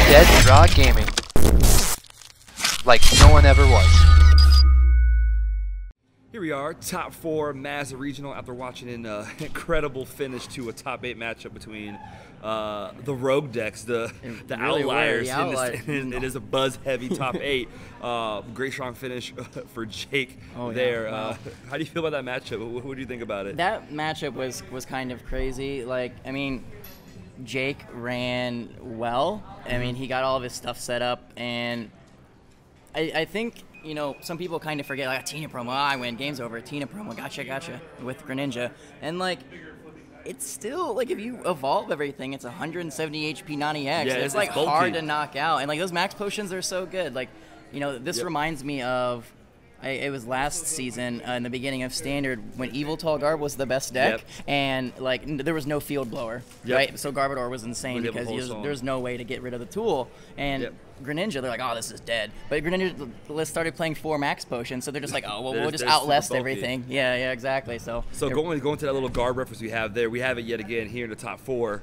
Dead Draw Gaming. Like no one ever was. Here we are, top 4 Madison Regional after watching an incredible finish to a top 8 matchup between the Rogue decks, the really outliers. It is a buzz-heavy top 8. Great strong finish for Jake there. Wow. How do you feel about that matchup? What do you think about it? That matchup was kind of crazy. Like, I mean, Jake ran well. I mean, he got all of his stuff set up, and I think, you know, some people kind of forget, like, Tina promo, I win, game's over, Tina promo, gotcha, with Greninja. And, like, it's still, like, if you evolve everything, it's 170 HP 90X. Yeah, it's like, bulky. hard to knock out. And, like, those max potions are so good. Like, you know, this reminds me of, it was last season in the beginning of Standard when Evil Tall Garb was the best deck, and like there was no field blower, right? So Garbodor was insane because there's no way to get rid of the tool. And Greninja, they're like, oh, this is dead. But Greninja started playing 4 max potions, so they're just like, oh, well, we'll just outlast everything. Yeah, exactly. So going to that little Garb reference we have there, we have it yet again here in the top 4.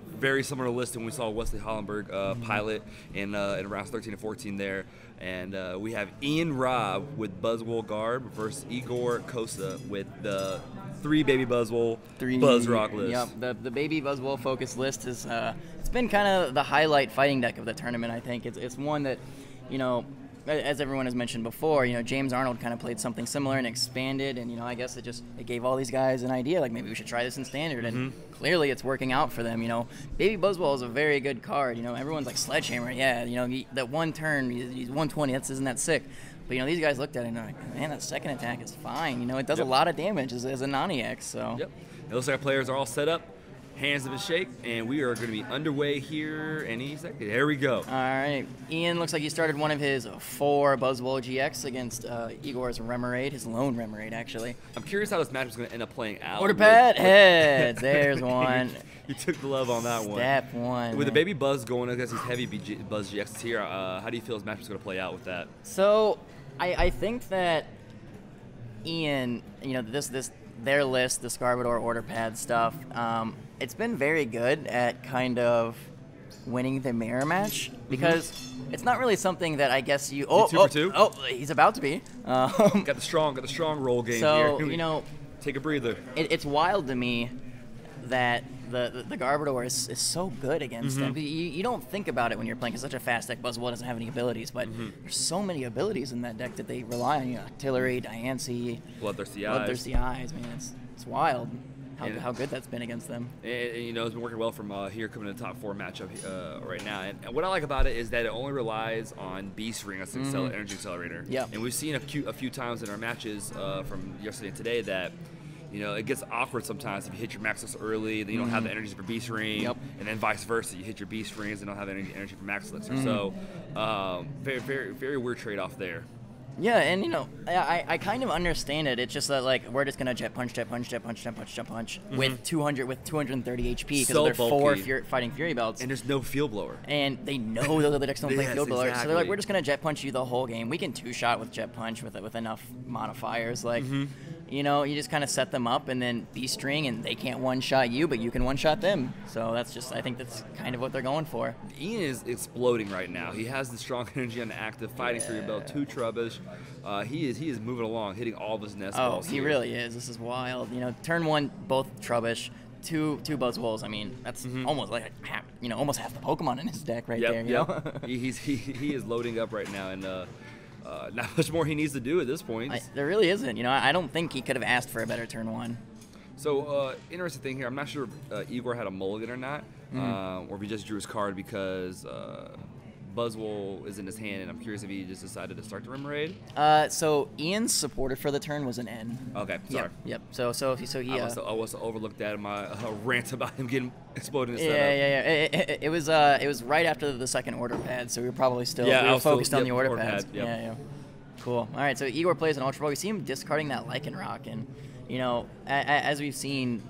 Very similar list when we saw Wesley Hollenberg pilot in rounds 13 and 14 there. And we have Robb with Buzzwole Garb versus Igor Costa with the 3 Baby Buzzwole Buzzrock list. Yep, the Baby Buzzwole focus list is it's been kind of the highlight fighting deck of the tournament. I think it's one that, you know, as everyone has mentioned before, you know, James Arnold kind of played something similar and expanded, and, you know, I guess it gave all these guys an idea, like, maybe we should try this in Standard, and clearly it's working out for them, you know. Baby Buzzwole is a very good card, you know, everyone's like, Sledgehammer, yeah, you know, that one turn, he's 120, isn't that sick? But, you know, these guys looked at it and they're like, man, that second attack is fine, you know, it does a lot of damage as a non-EX, so. Yep, it looks like our players are all set up. Hands have been shake, and we are going to be underway here any second. There we go. All right. Ian looks like he started one of his 4 Buzzwole GX against Igor's Remoraid, his lone Remoraid, actually. I'm curious how this match is going to end up playing out. Order pad, heads. There's one. You took the love on that one. Step 1. With the Baby Buzz going against these heavy Buzz GXs here, how do you feel this match is going to play out with that? So, I think that Ian, you know, their list, the Garbodor order pad stuff, it's been very good at kind of winning the mirror match because it's not really something that I guess you. Oh, 2 for 2? Oh, he's about to be. Got the strong roll game so, here. You know, take a breather. It's wild to me that the Garbodor is so good against them. You don't think about it when you're playing. It's such a fast deck. Buzzwole doesn't have any abilities, but there's so many abilities in that deck that they rely on. You know, Artillery, Diancie, Bloodthirsty Eyes. Man, it's wild how good that's been against them. And you know, it's been working well from here coming to the top 4 matchup right now. And what I like about it is that it only relies on Beast Ring as an energy accelerator. Yeah. And we've seen a few times in our matches from yesterday and today that, you know, it gets awkward sometimes if you hit your maxes early, then you don't have the energies for Beast Ring, and then vice versa. You hit your Beast Rings and don't have energy for Max Elixir. So, very, very, very weird trade-off there. Yeah, and, you know, I kind of understand it. It's just that, like, we're just gonna jet punch with 230 HP because So they're bulky. 4 fighting Fury Belts. And there's no field blower. And they know those other decks don't play Yes, field blower, so exactly. they're like, we're just gonna jet punch you the whole game. We can 2-shot with jet punch with enough modifiers, like. You know, you just kind of set them up and then Beast Ring, and they can't one-shot you, but you can one-shot them. So that's just, I think that's kind of what they're going for. Ian is exploding right now. He has the strong energy on the active, fighting for your belt, 2 Trubbish. He is moving along, hitting all of his nest balls. Oh, he really is. This is wild. You know, turn 1, both Trubbish, two Buzzwoles. I mean, that's almost like almost half the Pokemon in his deck right there. You know? he is loading up right now, and not much more he needs to do at this point. There really isn't. You know, I don't think he could have asked for a better turn 1. So, interesting thing here. I'm not sure if Igor had a mulligan or not, or if he just drew his card because Buzzwole is in his hand, and I'm curious if he just decided to start the Remoraid. So Ian's supporter for the turn was an N. Okay, sorry. Yep. So he. I must have overlooked that in my rant about him getting exploded. Yeah. It was right after the second order pad, so we were probably still focused on the order pads. Yeah. Cool. All right. So Igor plays an Ultra Ball. We see him discarding that Lycanroc, and you know, as we've seen.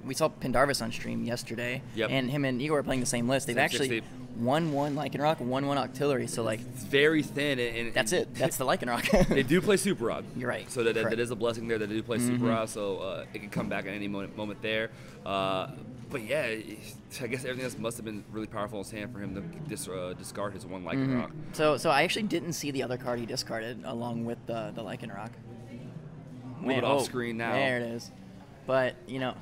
We saw Pendarvis on stream yesterday, and him and Igor are playing the same list. They've actually 1-1 Lycanroc, 1-1 Artillery, so like it's very thin, and that's it. That's the Lycanroc. They do play Super Rod. You're right. So that is a blessing there that they do play Super Rod, so it can come back at any moment there. But yeah, I guess everything else must have been really powerful in his hand for him to discard his one Lycanroc. So I actually didn't see the other card he discarded along with the Lycanroc. Move it off screen now. There it is. But, you know.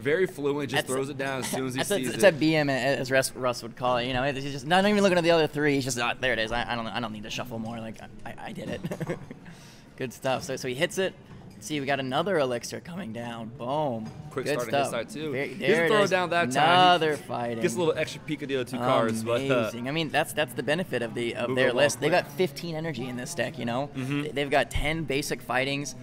Very fluent, just throws it down as soon as he sees it. It's a BM, as Russ would call it. You know, he's just not even looking at the other three. He's just, there it is. I don't need to shuffle more. Like, I did it. Good stuff. So he hits it. See, we got another elixir coming down. Boom. Quick Good start on his stuff. side, too. There He doesn't throw it down that time. Another fighting. Gets a little extra peek of the other two cards. Amazing. I mean, that's the benefit of their list. They've got 15 energy in this deck, you know? They've got 10 basic fightings,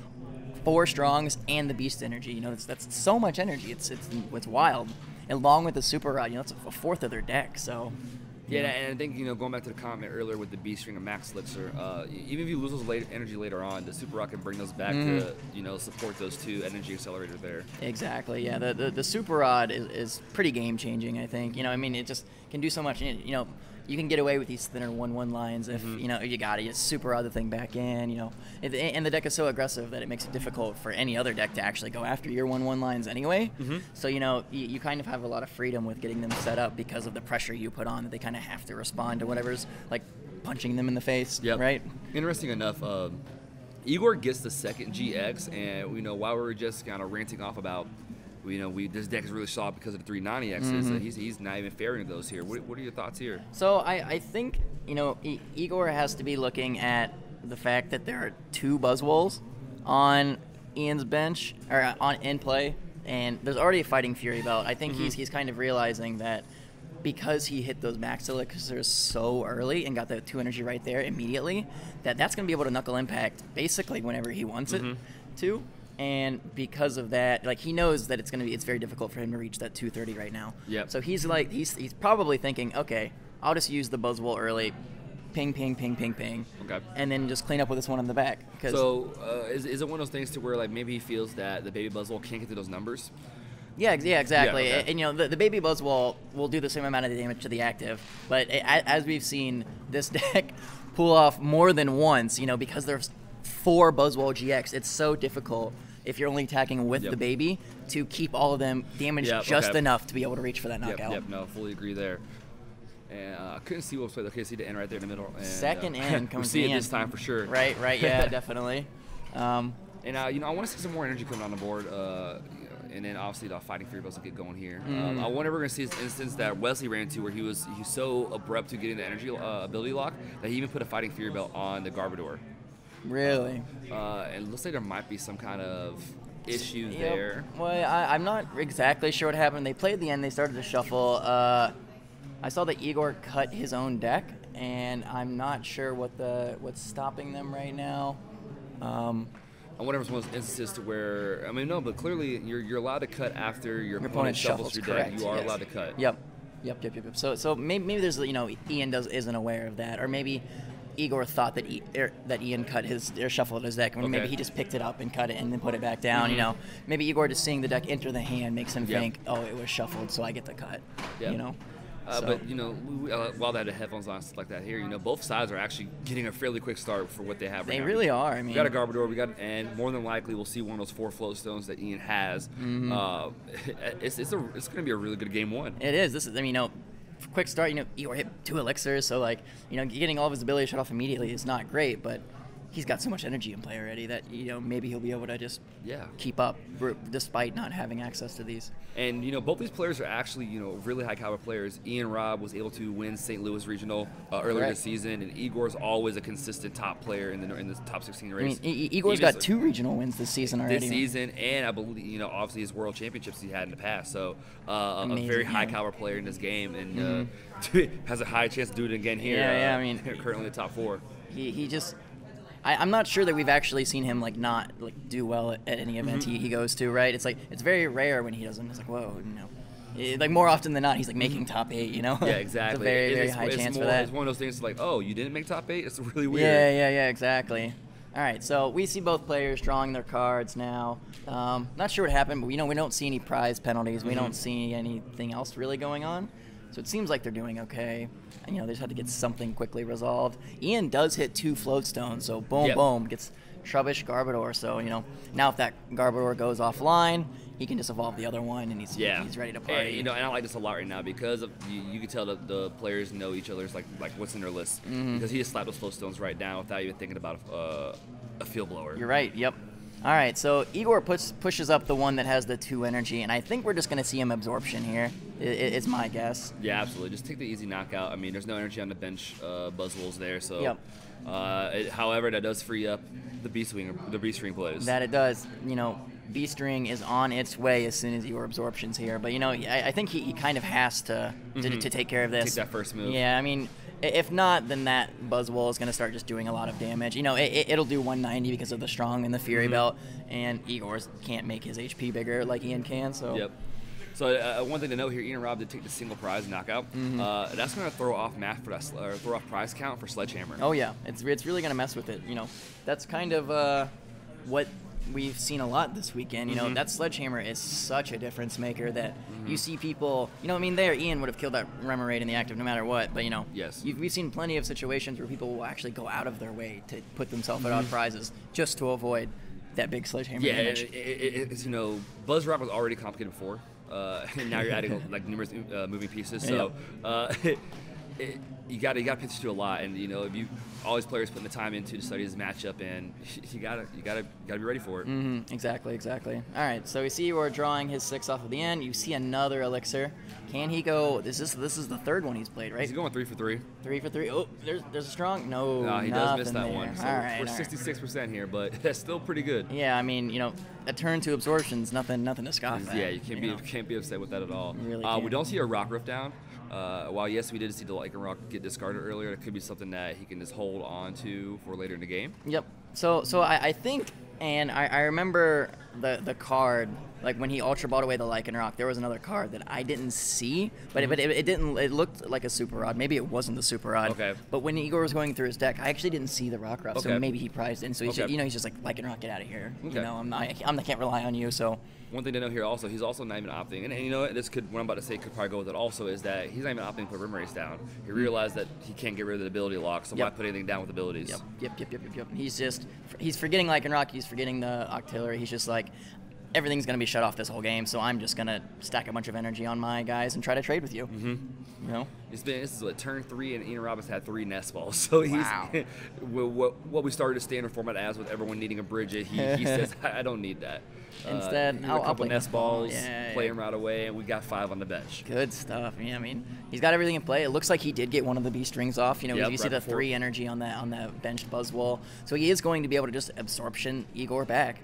4 strongs, and the beast energy. You know, that's so much energy. It's wild. Along with the super rod, you know, it's a fourth of their deck. So yeah, and I think, you know, going back to the comment earlier with the beast string and max elixir, even if you lose those energy later on, the super rod can bring those back to, you know, support those 2 energy accelerators there. Exactly. Yeah, the super rod is pretty game changing. I think. You know, I mean, it just can do so much. You know, you can get away with these thinner 1/1 lines if you know you got to just super rod the thing back in. You know, and the deck is so aggressive that it makes it difficult for any other deck to actually go after your 1/1 lines anyway. So you know, you kind of have a lot of freedom with getting them set up because of the pressure you put on that they kind of have to respond to whatever's like punching them in the face. Yep. Right. Interesting enough, Igor gets the second GX, and you know, while we were just kind of ranting off about, you know, this deck is really solid because of the 3 90Xs. He's not even fairing those here. What are your thoughts here? So I think, you know, Igor has to be looking at the fact that there are 2 Buzzwoles on Ian's bench, or in play, and there's already a Fighting Fury belt. I think he's kind of realizing that because he hit those max elixirs so early and got the 2 energy right there immediately, that's going to be able to knuckle impact basically whenever he wants it to. And because of that, like, he knows that it's very difficult for him to reach that 230 right now. Yep. So he's probably thinking, okay, I'll just use the Buzzwole early, ping, ping, ping, ping, ping, okay, and then just clean up with this one on the back. So is it one of those things to where, like, maybe he feels that the baby Buzzwole can't get to those numbers? Yeah, exactly. Yeah, okay. And you know, the baby Buzzwole will do the same amount of damage to the active, but as we've seen this deck pull off more than once, you know, because there's 4 Buzzwole GX, it's so difficult if you're only attacking with the baby to keep all of them damaged just enough to be able to reach for that knockout. Yep, no, fully agree there. And I couldn't see what was played. Okay, see the N right there in the middle. And, second N comes we see in. it this time for sure. Right, yeah, definitely. And you know, I want to see some more energy coming on the board. And then obviously the Fighting Fury doesn't get going here. I wonder if we're going to see this instance that Wesley ran into where he's so abrupt to getting the energy ability lock that he even put a Fighting Fury belt on the Garbodor. Really? It looks like there might be some kind of issue there. Well, I'm not exactly sure what happened. They played the end. They started to shuffle. I saw that Igor cut his own deck, and I'm not sure what's stopping them right now. I wonder if it's one of those instances to where, I mean, no, but clearly you're allowed to cut after your opponent shuffles your deck. Correct. You are allowed to cut. Yep. So maybe there's, you know, Ian isn't aware of that, or maybe Igor thought that Ian cut or shuffled his deck, and maybe he just picked it up and cut it and then put it back down. You know, maybe Igor just seeing the deck enter the hand makes him think, oh, it was shuffled, so I get the cut. You know. But, you know, while they have the headphones on, stuff like that here, you know, both sides are actually getting a fairly quick start for what they have right now. They really are. I mean, we got a Garbodor, and more than likely we'll see one of those 4 float stones that Ian has. It's going to be a really good game 1. It is. This is, I mean, you know, quick start, you know, Igor hit 2 elixirs, so, like, you know, getting all of his ability shut off immediately is not great, but he's got so much energy in play already that, you know, maybe he'll be able to just keep up despite not having access to these. And, you know, both these players are actually, you know, really high caliber players. Robb was able to win St. Louis Regional earlier this season, and Igor's always a consistent top player in the top 16 race. I mean, Igor's got 2 regional wins this season already. This season, and I believe, you know, obviously his world championships he had in the past. So a very high caliber player in this game, and has a high chance to do it again here. I mean, currently in the top 4. He just. I'm not sure that we've actually seen him not do well at any event he goes to, right? It's like it's very rare when he doesn't. It's like, whoa, you know, like more often than not, he's like making top 8, you know? Yeah, exactly. It's a very high chance for that. It's one of those things like, oh, you didn't make top 8? It's really weird. Yeah, exactly. All right, so we see both players drawing their cards now. Not sure what happened, but we don't see any prize penalties. We don't see anything else really going on. So it seems like they're doing okay. And, you know, they just had to get something quickly resolved. Ian does hit 2 float stones, so boom, gets Trubbish, Garbodor. So, now if that Garbodor goes offline, he can just evolve the other one, and he's ready to party. And I like this a lot right now because you can tell that the players know each other's like what's in their list, because he just slapped those flow stones right down without even thinking about a field blower. You're right. Yep. All right, so Igor pushes up the one that has the 2 energy, and I think we're just going to see him absorption here. It's my guess. Yeah, absolutely. Just take the easy knockout. I mean, there's no energy on the bench. Buzzwole's there, so. Yep. However, that does free up the B-string plays. That it does. B-string is on its way as soon as Igor absorptions here, but I think he kind of has to take care of this. Take that first move. Yeah, I mean. If not, then that Buzzwole is going to start just doing a lot of damage. It'll do 190 because of the Strong and the Fury Belt, and Igor can't make his HP bigger like Ian can. So. Yep. So one thing to note here, Ian and Robb did take the single prize knockout. That's going to throw off math for that, or throw off prize count for Sledgehammer. Oh yeah, it's really going to mess with it. That's kind of what we've seen a lot this weekend. That Sledgehammer is such a difference maker that you see people, Ian would have killed that Remoraid in the active no matter what, but yes. We've seen plenty of situations where people will actually go out of their way to put themselves at odd prizes just to avoid that big Sledgehammer damage. It's Buzz Rock was already complicated before, and now you're adding like numerous moving pieces, so you got to pitch to a lot, and if you all these players putting the time into to study his matchup, and you gotta be ready for it. Exactly. All right, so we see we're drawing his 6 off of the end. You see another elixir. Can he go? This is the third one he's played, right? He's going 3 for 3. 3 for 3. Oh, there's a Strong. No, he does miss that there. one. So all right, we're 66% here, but that's still pretty good. Yeah, I mean, a turn to absorption's nothing to scoff at. Yeah, you can't be upset with that at all. You really can't. We don't see a Rock Rift down. While yes, we did see the Lycan Rock get discarded earlier, it could be something that he can just hold on to for later in the game. Yep. So I think, and I remember the card, like when he Ultra Balled away the Lycan Rock, there was another card that I didn't see, but it didn't. It looked like a Super Rod. Maybe it wasn't the Super Rod. Okay. But when Igor was going through his deck, I actually didn't see the Rock Ruff, so Okay. maybe he prized it. And so he's Okay. he's just like Lycan Rock, get out of here. Okay. I can't rely on you. So. One thing to know here also, he's also not even opting, and what, what I'm about to say could probably go with it also, is that he's not even opting to put Rimrace down. He realized that he can't get rid of the ability lock, so why put anything down with abilities? Yep. He's forgetting Lycan Rock, he's forgetting the Octillery, he's just like, everything's going to be shut off this whole game, so I'm just going to stack a bunch of energy on my guys and try to trade with you. This is what, turn 3, and Ian Robbins had 3 nest balls. So he's what we started a standard format as with everyone needing a Bridget. He says, I don't need that. Instead, I'll I'll play nest balls, play him yeah. right away, and we got 5 on the bench. Good stuff. Yeah, I mean, he's got everything in play. It looks like he did get one of the B strings off. You see right the before. 3 energy on that benched Buzzwole. So he is going to be able to just absorption Igor back,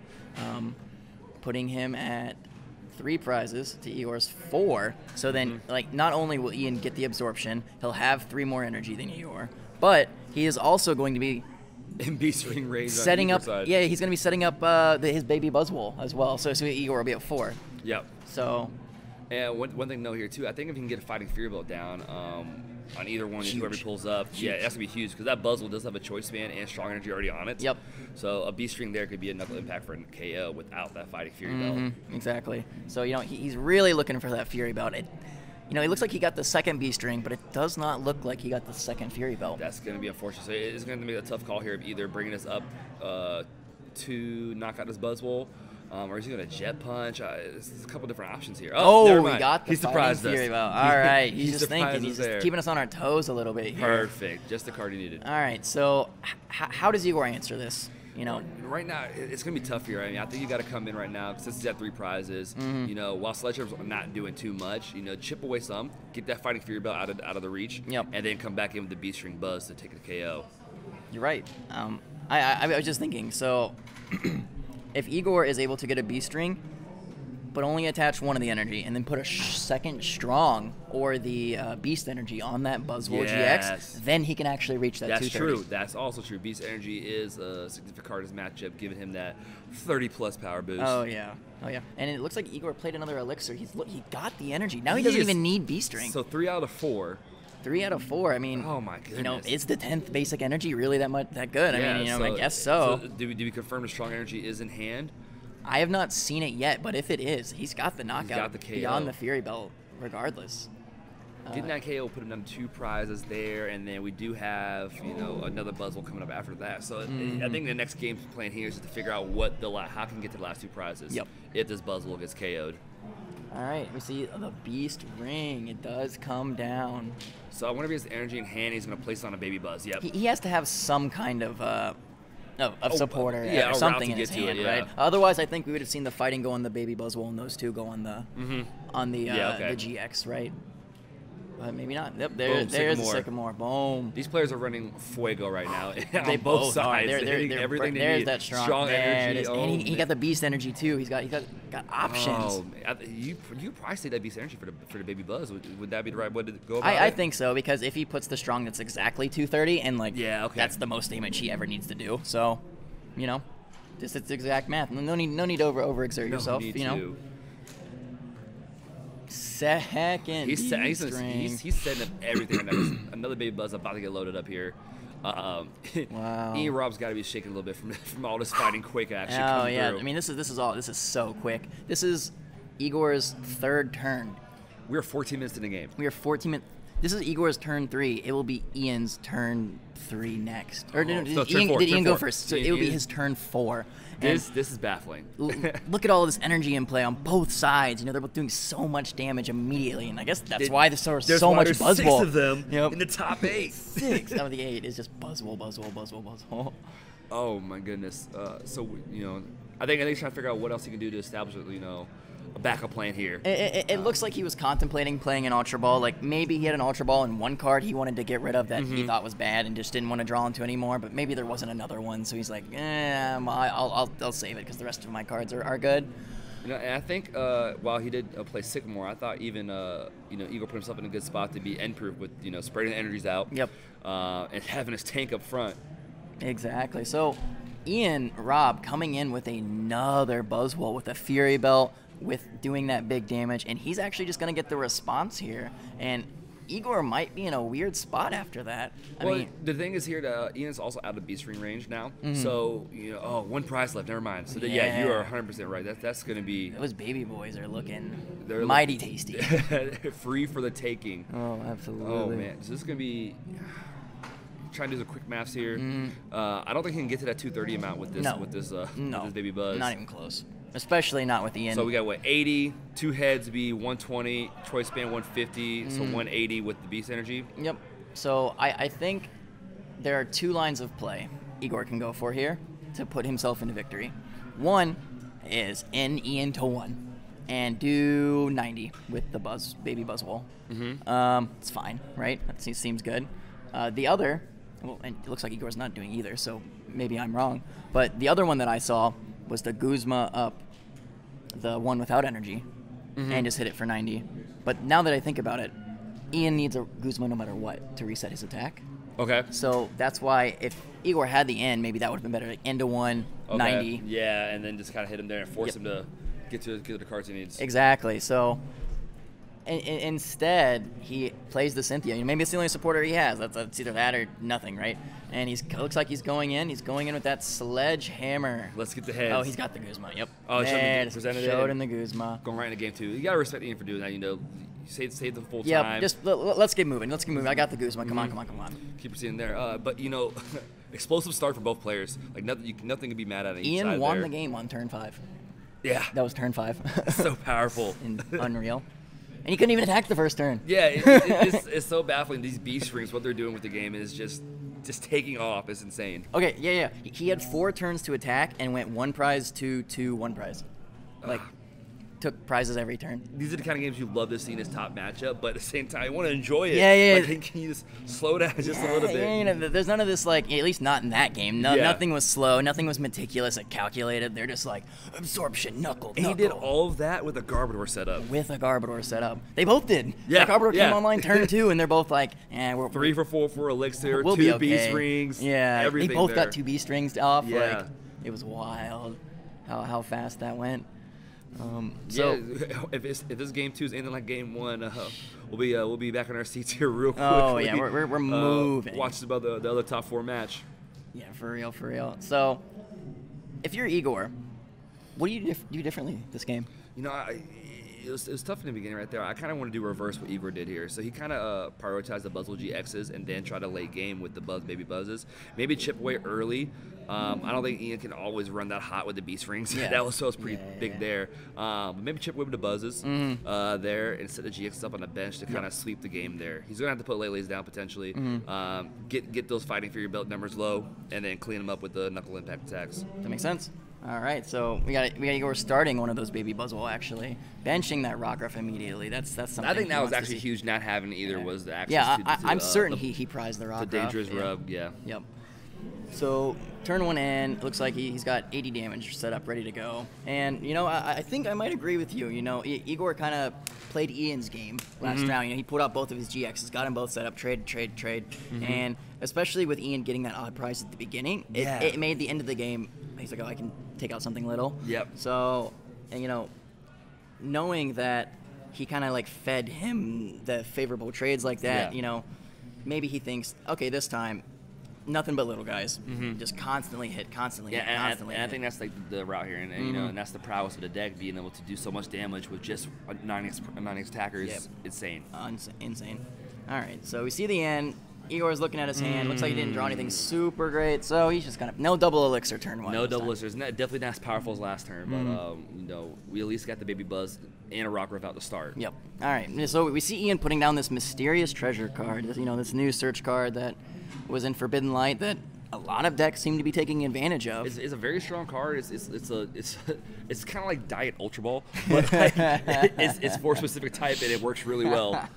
putting him at 3 prizes to Igor's 4. So then, not only will Ian get the absorption, he'll have 3 more energy than Igor, but he is also going to be In B-string range setting on up. side. Yeah, he's going to be setting up his baby Buzzwole as well. So Igor will be at 4. Yep. So. And one thing to know here too, I think if he can get a Fighting Fury Belt down on either one, whoever he pulls up, that's gonna be huge because that Buzzwole does have a choice span and strong energy already on it. Yep. So a B string there could be another impact for a KO without that Fighting Fury Belt. Exactly. So he's really looking for that Fury Belt. It looks like he got the second B string, but it does not look like he got the second Fury Belt. That's gonna be unfortunate. So it's gonna be a tough call here of either bringing us up to knock out this Buzzwole. Or is he going to Jet Punch? There's a couple different options here. Oh, we got the He surprised Fury us. Belt. All right. He's just surprised thinking. He's us just there. keeping us on our toes a little bit here. Perfect. Just the card he needed. All right. So how does Igor answer this? Right now, it's going to be tough here. I mean, I think you got to come in right now since he's at 3 prizes. While Sledgehammer's not doing too much, chip away some, get that Fighting Fury Belt out of the reach, and then come back in with the B-string Buzz to take the KO. You're right. I was just thinking. So if Igor is able to get a B string, but only attach one of the energy, and then put a second strong or the beast energy on that Buzzwole GX, then he can actually reach that 230. That's true. That's also true. Beast energy is a significant card in his matchup, giving him that 30+ power boost. Oh yeah. And it looks like Igor played another elixir. He got the energy. Now he doesn't even need B string. So 3 out of 4. 3 out of 4. I mean, oh my goodness. Is the 10th basic energy really that good? Yeah, I mean, I guess so. Do we confirm the strong energy is in hand? I have not seen it yet, but if it is, he's got the knockout the KO. beyond the Fury Belt, regardless. Getting that KO will put him down 2 prizes there, and then we do have, you know, another Buzzwole coming up after that. So I think the next game plan here is to figure out how can we get to the last 2 prizes. Yep. If this Buzzwole gets KO'd. All right, we see the Beast Ring. It does come down. So whenever he has energy in hand, he's going to place it on a Baby Buzz. Yep. He has to have some kind of supporter yeah, or a something route in to his get to hand, it, yeah. right? Otherwise, I think we would have seen the fighting go on the Baby Buzzwole and those 2 go on the the GX, right? But maybe not. Yep, there's the Sycamore. Boom. These players are running fuego right now. They on both sides. They're everything there's need. that strong energy. And he got the Beast energy too. He's got options. Oh, you probably say that Beast energy for the Baby Buzz. Would that be the right way to go about it? I think so, because if he puts the strong, that's exactly 230, and that's the most damage he ever needs to do. So, you know, just it's exact math. No need to overexert yourself. You know. Second he's setting up everything. Another Baby Buzz about to get loaded up here. Wow. Ian Robb's got to be shaking a little bit from all this fighting quick action. Oh yeah, through. I mean this is so quick. This is Igor's 3rd turn. We're 14 minutes in the game. We are 14 minutes. This is Igor's turn 3. It will be Ian's turn 3 next. Or did Ian go first? So it will be his turn 4. This is baffling. Look at all of this energy in play on both sides. You know, they're both doing so much damage immediately, and I guess that's why there's so much Buzzwole. 6 of them in the top 8. 6 out of the 8 is just Buzzwole. Oh my goodness. So you know, I think he's trying to figure out what else he can do to establish, you know, a backup plan here. It looks like he was contemplating playing an Ultra Ball. Like maybe he had an Ultra Ball in one card he wanted to get rid of that he thought was bad and just didn't want to draw into anymore. But maybe there wasn't another one, so he's like, I'll save it because the rest of my cards are good. You know, and I think while he did play Sycamore, I thought even you know, Igor put himself in a good spot to be end proof with, you know, spreading the energies out. Yep. And having his tank up front. Exactly. So Robb coming in with another Buzzwole with a Fury Belt, with doing that big damage, and he's actually just going to get the response here, and Igor might be in a weird spot after that. I mean, the thing is here that Ian's also out of Beast Ring range now, so you know, 1 prize left. Never mind. So you are 100% right. That's going to be. Those baby boys are looking mighty tasty, free for the taking. Oh, absolutely. Oh man, so this is going to be. Trying to do some quick maths here. I don't think he can get to that 230 amount with this with this Baby Buzz. Not even close. Especially not with Ian. So we got 80, 2 heads be 120, choice span 150, so 180 with the Beast energy. Yep. So I think there are 2 lines of play Igor can go for here to put himself into victory. One is end Ian to 1 and do 90 with the Baby Buzzwole. It's fine, right? That seems good. The other, well, and it looks like Igor's not doing either, so maybe I'm wrong. But the other one that I saw was the Guzma up, the one without energy, and just hit it for 90. But now that I think about it, Ian needs a Guzma no matter what to reset his attack. Okay. So that's why if Igor had the end, maybe that would have been better. Like end to 1, 90. Yeah, and then just kind of hit him there and force him to get to the cards he needs. Exactly. So instead, he plays the Cynthia. Maybe it's the only supporter he has. That's either that or nothing, right? And looks like he's going in. He's going in with that Sledgehammer. Let's get the heads. Oh, he's got the Guzma. Yep. Oh, showed him the Guzma. Going right in the game, too. You got to respect Ian for doing that, you know. Save the full time. Yeah, just let's get moving. I got the Guzma. Come on. Keep proceeding there. But, you know, explosive start for both players. Like, nothing can be mad at each Ian side won there. the game on turn 5. Yeah. That was turn 5. So powerful. Unreal. And he couldn't even attack the first turn. Yeah, it's so baffling. These Beast Rings, what they're doing with the game is just taking off. It's insane. Okay, yeah. He had 4 turns to attack and went 1 prize to 1 prize. Like, took prizes every turn. These are the kind of games you love to see in this top matchup, but at the same time, you want to enjoy it. Yeah. Like, can you just slow down just a little bit? Yeah, you know, there's none of this, like, at least not in that game. Nothing was slow. Nothing was meticulous and calculated. They're just like, absorption, knuckle. And he did all of that with a Garbodor setup. They both did. Yeah. Garbodor came online turn 2, and they're both like, we're 3 for 4 for Elixir, we'll 2 okay. Beast Rings. Yeah, everything they both there. got 2 Beast Rings off. Yeah. Like, it was wild how fast that went. If this game 2 is ending like game 1, we'll be back in our seats here real quickly. Oh yeah, we're moving. Watch about the other top 4 match. Yeah, for real. So, if you're Igor, what do you do differently this game? You know, it was tough in the beginning right there. I kind of want to do reverse what Igor did here. So he kind of prioritized the Buzzwole GXs and then try to late game with the baby buzzes. Maybe chip away early. I don't think Ian can always run that hot with the beast rings. Yeah. that was pretty big there. But maybe chip away with the buzzes there and set the GXs up on the bench to kind of sweep the game there. He's gonna have to put Lele's down potentially. Get those fighting for your belt numbers low, and then clean them up with the knuckle impact attacks. That makes sense. All right, so we got Igor starting one of those baby Buzzwole actually, benching that Rockruff immediately. That's something. I think that was actually huge. Not having either was the access. Yeah, to I'm certain he prized the Rockruff. The dangerous rub, yeah. Yep. So turn one in, it looks like he's got 80 damage set up, ready to go. And you know, I think I might agree with you. You know, Igor kind of played Ian's game last round. You know, he pulled out both of his GXs, got them both set up, trade, and especially with Ian getting that odd prize at the beginning, it made the end of the game. He's like, oh, I can take out something little. Yep. So, and you know, knowing that he kind of like fed him the favorable trades like that, you know, maybe he thinks, okay, this time, nothing but little guys. Just constantly hit, constantly hit. And I think that's like the route here, and you know, and that's the prowess of the deck, being able to do so much damage with just a 9x attacker is insane. Insane. All right, so we see the end. Igor's looking at his hand. Looks like he didn't draw anything super great, so he's just kind of no double elixir turn one. No double elixirs. Definitely not as powerful as last turn, but you know, we at least got the baby buzz and a Rockruff out to start. Yep. All right. So we see Ian putting down this mysterious treasure card. You know, this new search card that was in Forbidden Light that a lot of decks seem to be taking advantage of. It's a very strong card. It's kind of like Diet Ultra Ball, but like, it's for a specific type and it works really well.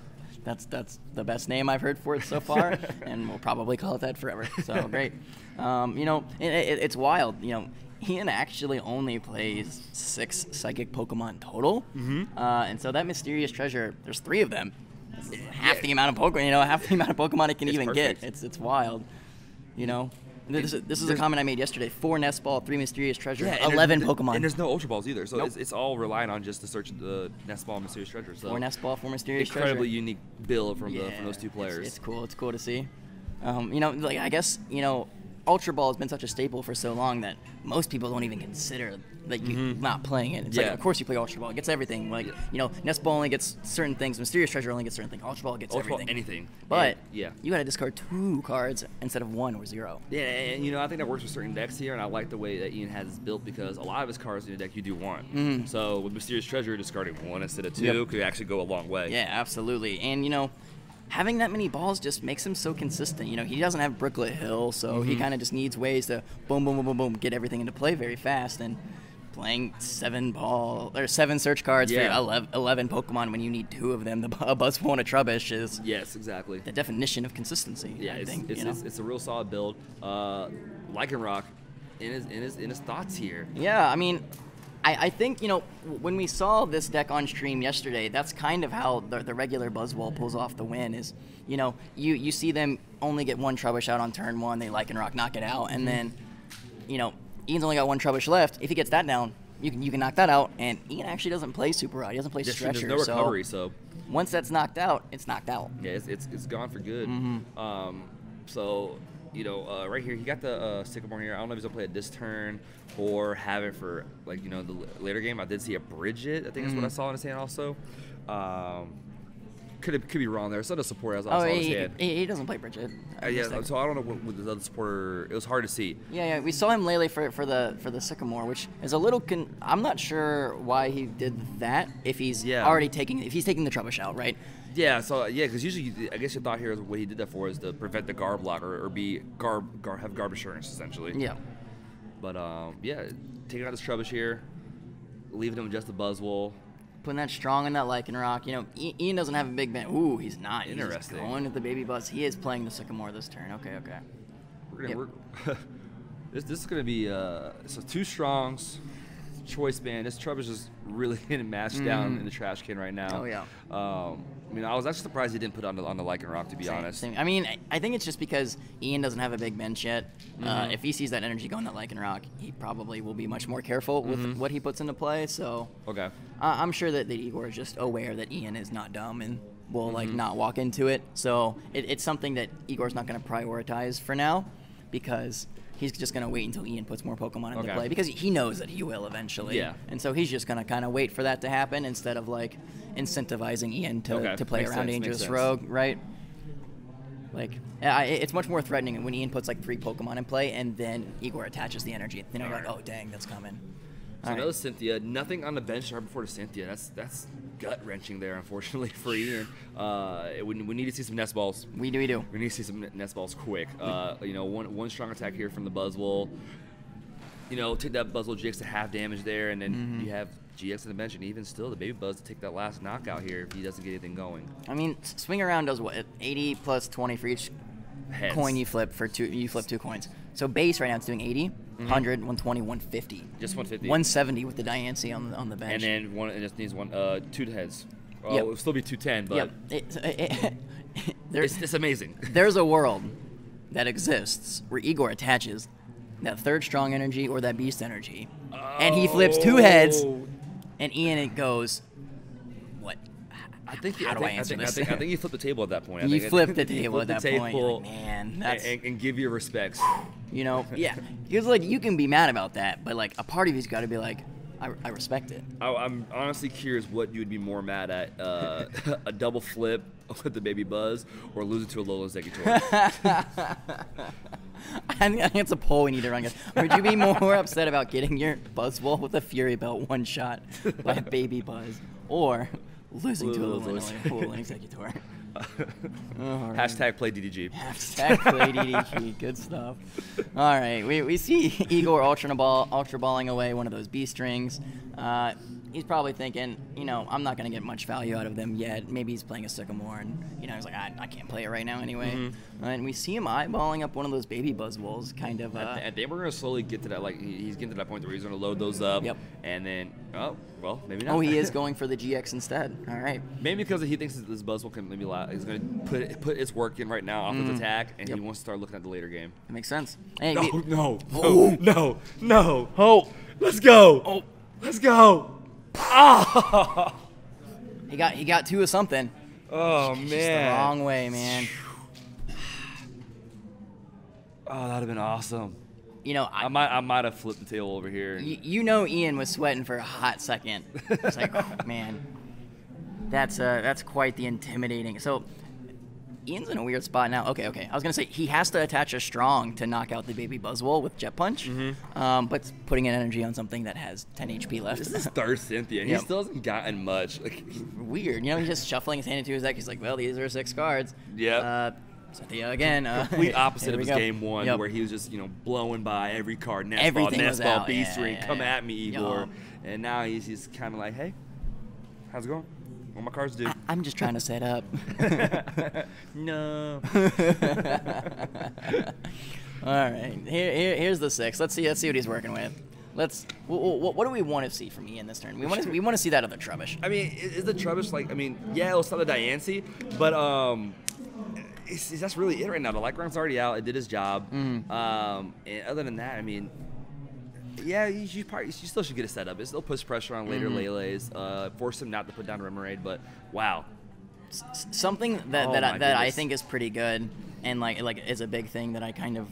That's the best name I've heard for it so far, and we'll probably call it that forever. So great. You know, it's wild. You know, Ian actually only plays 6 psychic Pokemon total, and so that mysterious treasure, there's 3 of them. That's half the amount of Pokemon. You know, half the amount of Pokemon it can even perfect. get. It's wild. You know. This is a comment I made yesterday. 4 Nest Ball, 3 Mysterious Treasure, 11 Pokemon. And there's no Ultra Balls either, so it's all relying on just the search of the Nest Ball and Mysterious Treasure. So 4 Nest Ball, 4 Mysterious Treasure. Incredibly unique build from those two players. It's cool. It's cool to see. You know, like I guess, you know, Ultra Ball has been such a staple for so long that most people don't even consider that you not playing it. It's like, of course you play Ultra Ball. It gets everything. Like, you know, Nest Ball only gets certain things. Mysterious Treasure only gets certain things. Ultra Ball gets everything. Anything. But you got to discard 2 cards instead of 1 or 0. Yeah, and you know, I think that works with certain decks here, and I like the way that Ian has it built because a lot of his cards in your deck you do want. So with Mysterious Treasure, discarding 1 instead of 2 could actually go a long way. Yeah, absolutely. And, you know, having that many balls just makes him so consistent. You know, he doesn't have Brooklet Hill, so he kind of just needs ways to boom, boom, boom, boom, boom, get everything into play very fast. And playing 7 search cards for 11 Pokemon when you need 2 of them, a Buzzwole and a Trubbish is exactly the definition of consistency. Yeah, it's a real solid build. Lycanroc in his thoughts here. Yeah, I mean, I think, you know, when we saw this deck on stream yesterday, that's kind of how the regular Buzzwole pulls off the win is, you know, you see them only get 1 Trubbish out on turn 1, they Lycanroc knock it out, and then, you know, Ian's only got 1 Trubbish left. If he gets that down, you can knock that out, and Ian actually doesn't play Super Rod. He doesn't play Stretcher. There's no recovery, so once that's knocked out, it's knocked out. Yeah, it's gone for good. So, you know, right here, he got the Sycamore here. I don't know if he's going to play it this turn or have it for, like, you know, the later game. I did see a Bridget. I think that's what I saw in his hand also. Could be wrong there. Some of the support as I saw his hand. He doesn't play Bridget. So I don't know what the other supporter. It was hard to see. Yeah. We saw him Lele for the Sycamore, which is a little. I'm not sure why he did that. If he's already taking the Trubbish out, right? Yeah. So because usually I guess your thought here is what he did that for is to prevent the Garb block or be have Garb assurance essentially. Yeah. But taking out this Trubbish here, leaving him with just the Buzzwole. Putting that strong in that Lycanroc. You know, Ian doesn't have a big ban. Ooh, he's not. Interesting. He's going with the baby buzz. He is playing the Sycamore this turn. Okay. This is gonna be so 2 strongs, choice band. This Trubbish is really getting mashed down in the trash can right now. Oh yeah. I mean, I was actually surprised he didn't put it on the Lycanroc, to be honest. Same. I mean, I think it's just because Ian doesn't have a big bench yet. If he sees that energy going to Lycanroc, he probably will be much more careful with what he puts into play. So I'm sure that Igor is just aware that Ian is not dumb and will like not walk into it. So it's something that Igor's not going to prioritize for now because he's just going to wait until Ian puts more Pokemon into Okay. play because he knows that he will eventually. Yeah. And so he's just going to kind of wait for that to happen instead of like incentivizing Ian to play Makes around sense, Dangerous makes Rogue, right? Like, it's much more threatening when Ian puts like 3 Pokemon in play and then Igor attaches the energy. Then you're like, oh dang, that's coming. So another Cynthia, nothing on the bench right before the Cynthia. That's gut wrenching there, unfortunately for Ian. We need to see some nest balls. We do. We need to see some nest balls quick. You know, one strong attack here from the Buzzwole. You know, take that Buzzwole GX to half damage there, and then you have GX on the bench, and even still, the Baby Buzz to take that last knockout here if he doesn't get anything going. I mean, Swing Around does what? 80 plus 20 for each Heads. coin you flip for 2. You flip 2 coins. So base right now it's doing 80, 100, 120, 150. Just 150. 170 with the Diancie on the bench. And then it just needs 2 heads. Oh, Yep. it'll still be 210, but it's amazing. There's a world that exists where Igor attaches that 3rd strong energy or that beast energy, and he flips 2 heads, and Ian goes, what? I think How do I answer this? I think you flip the table at that point. You flip the you table at flip that the point. table You're like, man, that's and give your respects. you know, yeah. Because like you can be mad about that, but like a part of you's got to be like, I respect it. I'm honestly curious what you would be more mad at: a double flip with the Baby Buzz, or losing to a Lolo Executor. I think it's a poll we need to run. Guys. Would you be more upset about getting your Buzzwole with a Fury Belt one shot by a Baby Buzz, or losing to a Lolo Executor? Hashtag play DDG. Hashtag play DDG. Good stuff. All right, we see Igor ultra balling away one of those B strings. He's probably thinking, you know, I'm not going to get much value out of them yet. Maybe he's playing a Sycamore, and, you know, he's like, I can't play it right now anyway. And we see him eyeballing up one of those Baby Buzzwoles, kind of. I think we're going to slowly get to that, like, he's getting to that point where he's going to load those up. Yep. And then, oh, well, maybe not. Oh, he is going for the GX instead. All right. Maybe because he thinks that this Buzzwole can maybe he's going to put its work in right now off his attack, and he wants to start looking at the later game. That makes sense. Hey, No. Oh. Let's go. Oh. Let's go. Oh. He got 2 of something. Oh, Just the man. wrong way, man. Oh, that would have been awesome. You know, I might have flipped the table over here. You know, Ian was sweating for a hot second. It's like, oh, man, that's quite the intimidating. So, Ian's in a weird spot now. Okay. I was gonna say he has to attach a strong to knock out the Baby Buzzwole with Jet Punch, but putting in energy on something that has 10 HP left. This is 3rd Cynthia, and he still hasn't gotten much. Like, weird. You know, he's just shuffling his hand into his deck. He's like, well, these are 6 cards. Yep. Cynthia again. Complete opposite of his go. game 1, Yep. where he was just, you know, blowing by every card. Nest Everything was ball, out. B-string, come yeah. at me, Igor. And now he's kind of like, hey, how's it going? What my cards do? I'm just trying to set up. No. All right, here's the 6. Let's see what he's working with. What do we want to see from Ian this turn? We want to see that other Trubbish. I mean, is the Trubbish like? I mean, yeah, it'll stop the Diancie, but that's really it right now. The Light Ground's already out. It did its job. And other than that, I mean, yeah, you still should get a setup. It still puts pressure on later Lele's, force him not to put down Remoraid. But wow, something that I think is pretty good, and like is a big thing that I kind of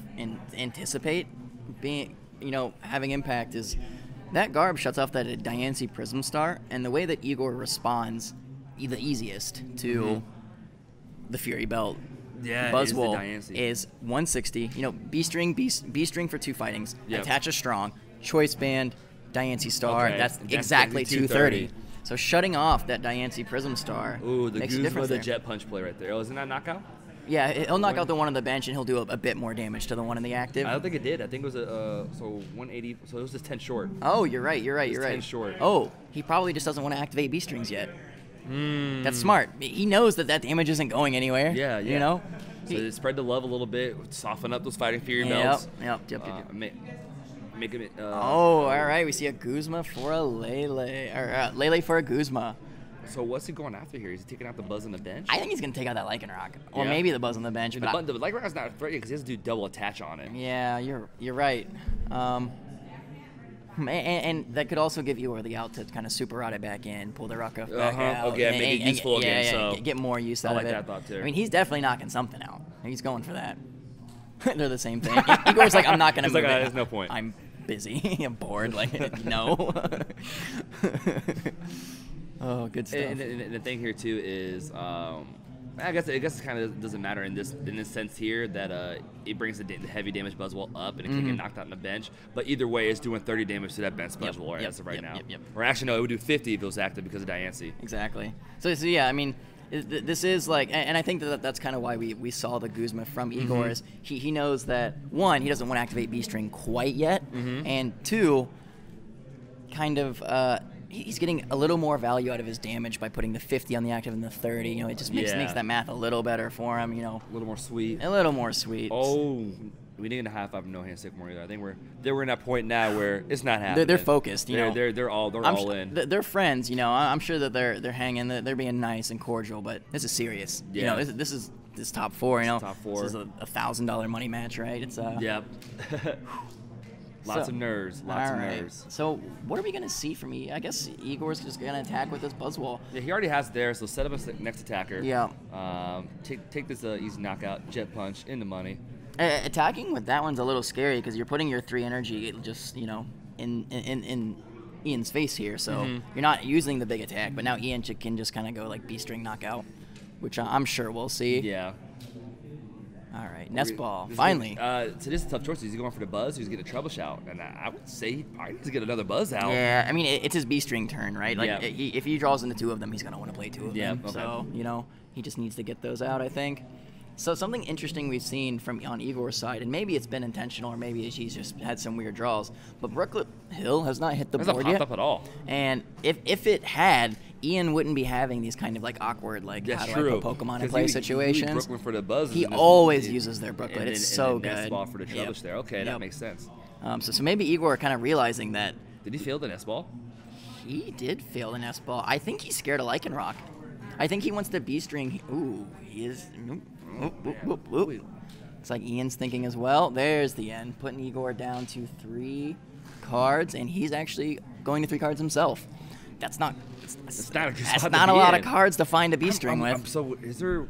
anticipate being, you know, having impact is that Garb shuts off that Diancie Prism Star, and the way that Igor responds the easiest to the Fury Belt. Yeah, Buzzwole is 160. You know, B string for 2 fightings. Yep. Attach a strong. Choice band, Diancie Star. Okay. That's exactly 230. So shutting off that Diancie Prism Star makes a difference the there. Jet Punch play right there. Oh, isn't that knockout? Yeah, he'll knock out the one on the bench, and he'll do a bit more damage to the one in the active. I don't think it did. I think it was so 180. So it was just 10 short. Oh, you're right. 10 short. Oh, he probably just doesn't want to activate B strings yet. That's smart. He knows that damage isn't going anywhere. Yeah. You know? So they spread the love a little bit, soften up those Fighting Fury belts. Yep. Make it. All right. We see a Guzma for a Lele, or Lele for a Guzma. So what's he going after here? Is he taking out the Buzz on the bench? I think he's gonna take out that Lycanroc, or Yeah. maybe the Buzz on the bench. But the Lycanroc's not threatening because he has to do double attach on it. yeah, you're right. And that could also give Igor the out to kind of super rot it back in, pull the Rucka back out. Okay, make it useful again. So get more use out like of it. that thought too. I mean, he's definitely knocking something out. He's going for that. They're the same thing. Igor's like, I'm not gonna He's move like, it. there's no point. I'm busy. I'm bored. Like, no. Oh, good stuff. And the thing here too is, I guess it kind of doesn't matter in this sense here that it brings the heavy damage Buzzwole up and it can get knocked out on the bench. But either way, it's doing 30 damage to that bench Buzzwole as of right now. Or actually, no, it would do 50 if it was active because of Diancie. Exactly. So yeah, I mean, this is like, and I think that's kind of why we saw the Guzma from Igor. Is he knows that, one, he doesn't want to activate B-String quite yet, and two, kind of he's getting a little more value out of his damage by putting the 50 on the active and the 30. You know, it just makes that math a little better for him. You know, a little more sweet. A little more sweet. Oh. We didn't high five no hand Sycamore either. I think we're in that point now where it's not happening. They're focused, you know. They're all in. They're friends, you know. I'm sure that they're hanging. They're being nice and cordial, but this is serious. Yeah. You know, this is top four. You know, top four. This is a $1,000 money match, right? It's Yep. Lots of nerves. Lots of nerves. So what are we gonna see from I guess Igor's just gonna attack with this Buzzwole. Yeah, he already has there. So set up a next attacker. Yeah. Take this easy knockout, jet punch in the money. Attacking with that one's a little scary because you're putting your 3 energy just, you know, in Ian's face here. So you're not using the big attack, but now Ian can just kind of go like B-String knockout, which I'm sure we'll see. Yeah. All right, Nest Ball, finally. So this is a tough choice. Is he going for the Buzz or is he getting a Troubleshout? And I would say he probably needs to get another Buzz out. Yeah, I mean, it's his B-String turn, right? Like, if he draws into 2 of them, he's going to want to play 2 of them. Okay. So, you know, he just needs to get those out, I think. So something interesting we've seen on Igor's side, and maybe it's been intentional or maybe he's just had some weird draws, but Brooklet Hill has not hit the board yet. Up at all. And if it had, Ian wouldn't be having these kind of like awkward, like, how do I put Pokemon in play situations. Brooklyn for the Buzz. He always uses their Brooklet. It's so good. Nest Ball for the Trubbish there. Okay, that makes sense. So maybe Igor kind of realizing that. Did he fail the Nest Ball? He did fail the Nest Ball. I think he's scared of Lycanroc. I think he wants the B-String. Ooh, he is. Looks like Ian's thinking as well. There's the end. Putting Igor down to 3 cards, and he's actually going to 3 cards himself. That's not a lot of cards to find a B-String with. So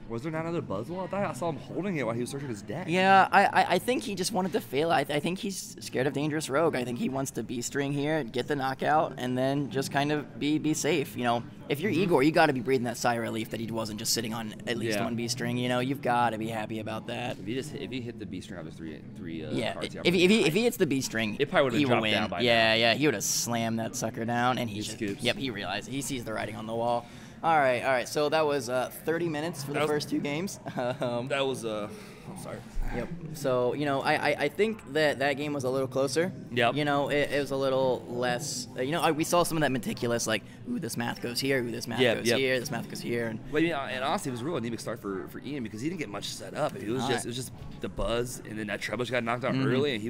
was there not another Buzzwole? I thought I saw him holding it while he was searching his deck. Yeah, I think he just wanted to fail. I think he's scared of Dangerous Rogue. I think he wants to B-String here, get the knockout, and then just kind of be safe. You know, if you're Igor, you got to be breathing that sigh of relief that he wasn't just sitting on at least 1 B-String. You know, you've got to be happy about that. If he hit the B-String out of his three cards, if he hits the B-String, it probably would have dropped down by now. Yeah, he would have slammed that sucker down, and he scoops. Yep, he realized he sees the writing on the wall. All right. So that was 30 minutes for the first 2 games. That was I'm sorry. Yep. So, you know, I think that game was a little closer. Yep. You know, it was a little less, you know, we saw some of that meticulous, like, ooh, this math goes here, ooh, this math goes here, this math goes here. And well, and honestly, it was a real anemic start for Ian because he didn't get much set up. It was just the Buzz, and then that Trebuch got knocked out early, and he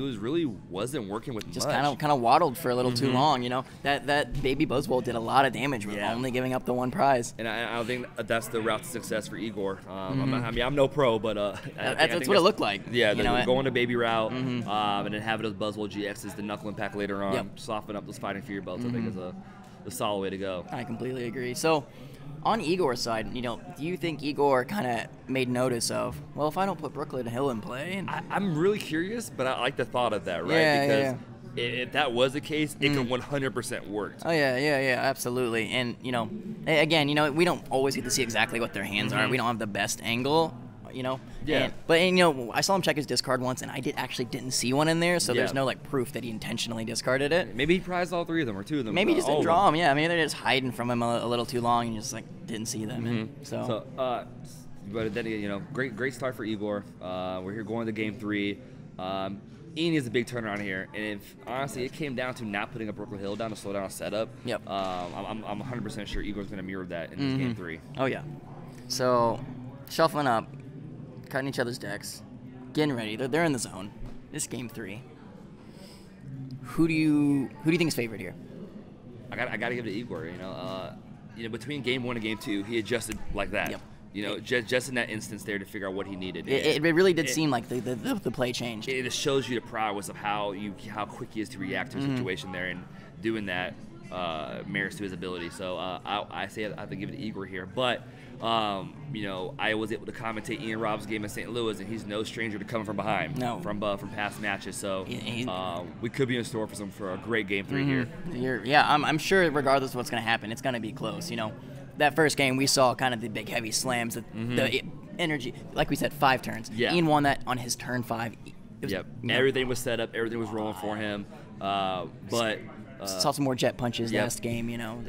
wasn't working with just much. kind of waddled for a little too long, you know. That baby Buzzwole did a lot of damage with only giving up the 1 prize. And I don't think that's the route to success for Igor. I'm no pro, but that's what it looked like. Yeah, going the baby route, and then having those Buzzwole GXs, the Knuckle Impact later on, soften up those Fighting Fury belts. I think is a solid way to go. I completely agree. So, on Igor's side, you know, do you think Igor kind of made notice of, well, if I don't put Brooklet Hill in play? I'm really curious, but I like the thought of that, right? Because if that was the case, it could 100% work. Oh, yeah, absolutely. And, you know, again, you know, we don't always get to see exactly what their hands are. We don't have the best angle. You know, but you know, I saw him check his discard once, and I actually didn't see one in there, so there's no like proof that he intentionally discarded it. Maybe he prized all 3 of them or 2 of them. Maybe he just didn't draw them. Yeah, maybe they're just hiding from him a little too long, and you just like didn't see them. But then you know, great start for Igor. We're here going to game 3. Ian needs a big turnaround here, and if honestly it came down to not putting a Brooklet Hill down to slow down a setup, I'm 100% sure Igor's going to mirror that in this game 3. Oh yeah. So shuffling up. Cutting each other's decks, getting ready. They're in the zone. This game 3. Who do you think is favored here? I gotta give it to Igor. You know, between game 1 and game 2, he adjusted like that. Yep. You know, just in that instance there to figure out what he needed. It really did seem like the play changed. It shows you the prowess of how quick he is to react to a situation there, and doing that merits to his ability. So I say I have to give it to Igor here. But you know, I was able to commentate Ian Robb's game in St. Louis, and he's no stranger to coming from behind. No. From past matches. So we could be in store for a great game 3 here. Yeah, I'm sure regardless of what's going to happen, it's going to be close. You know, that first game we saw kind of the big heavy slams, the energy. Like we said, 5 turns. Yeah. Ian won that on his turn 5. Yep. Everything was set up. Everything was rolling for him. But saw some more jet punches last game. You know,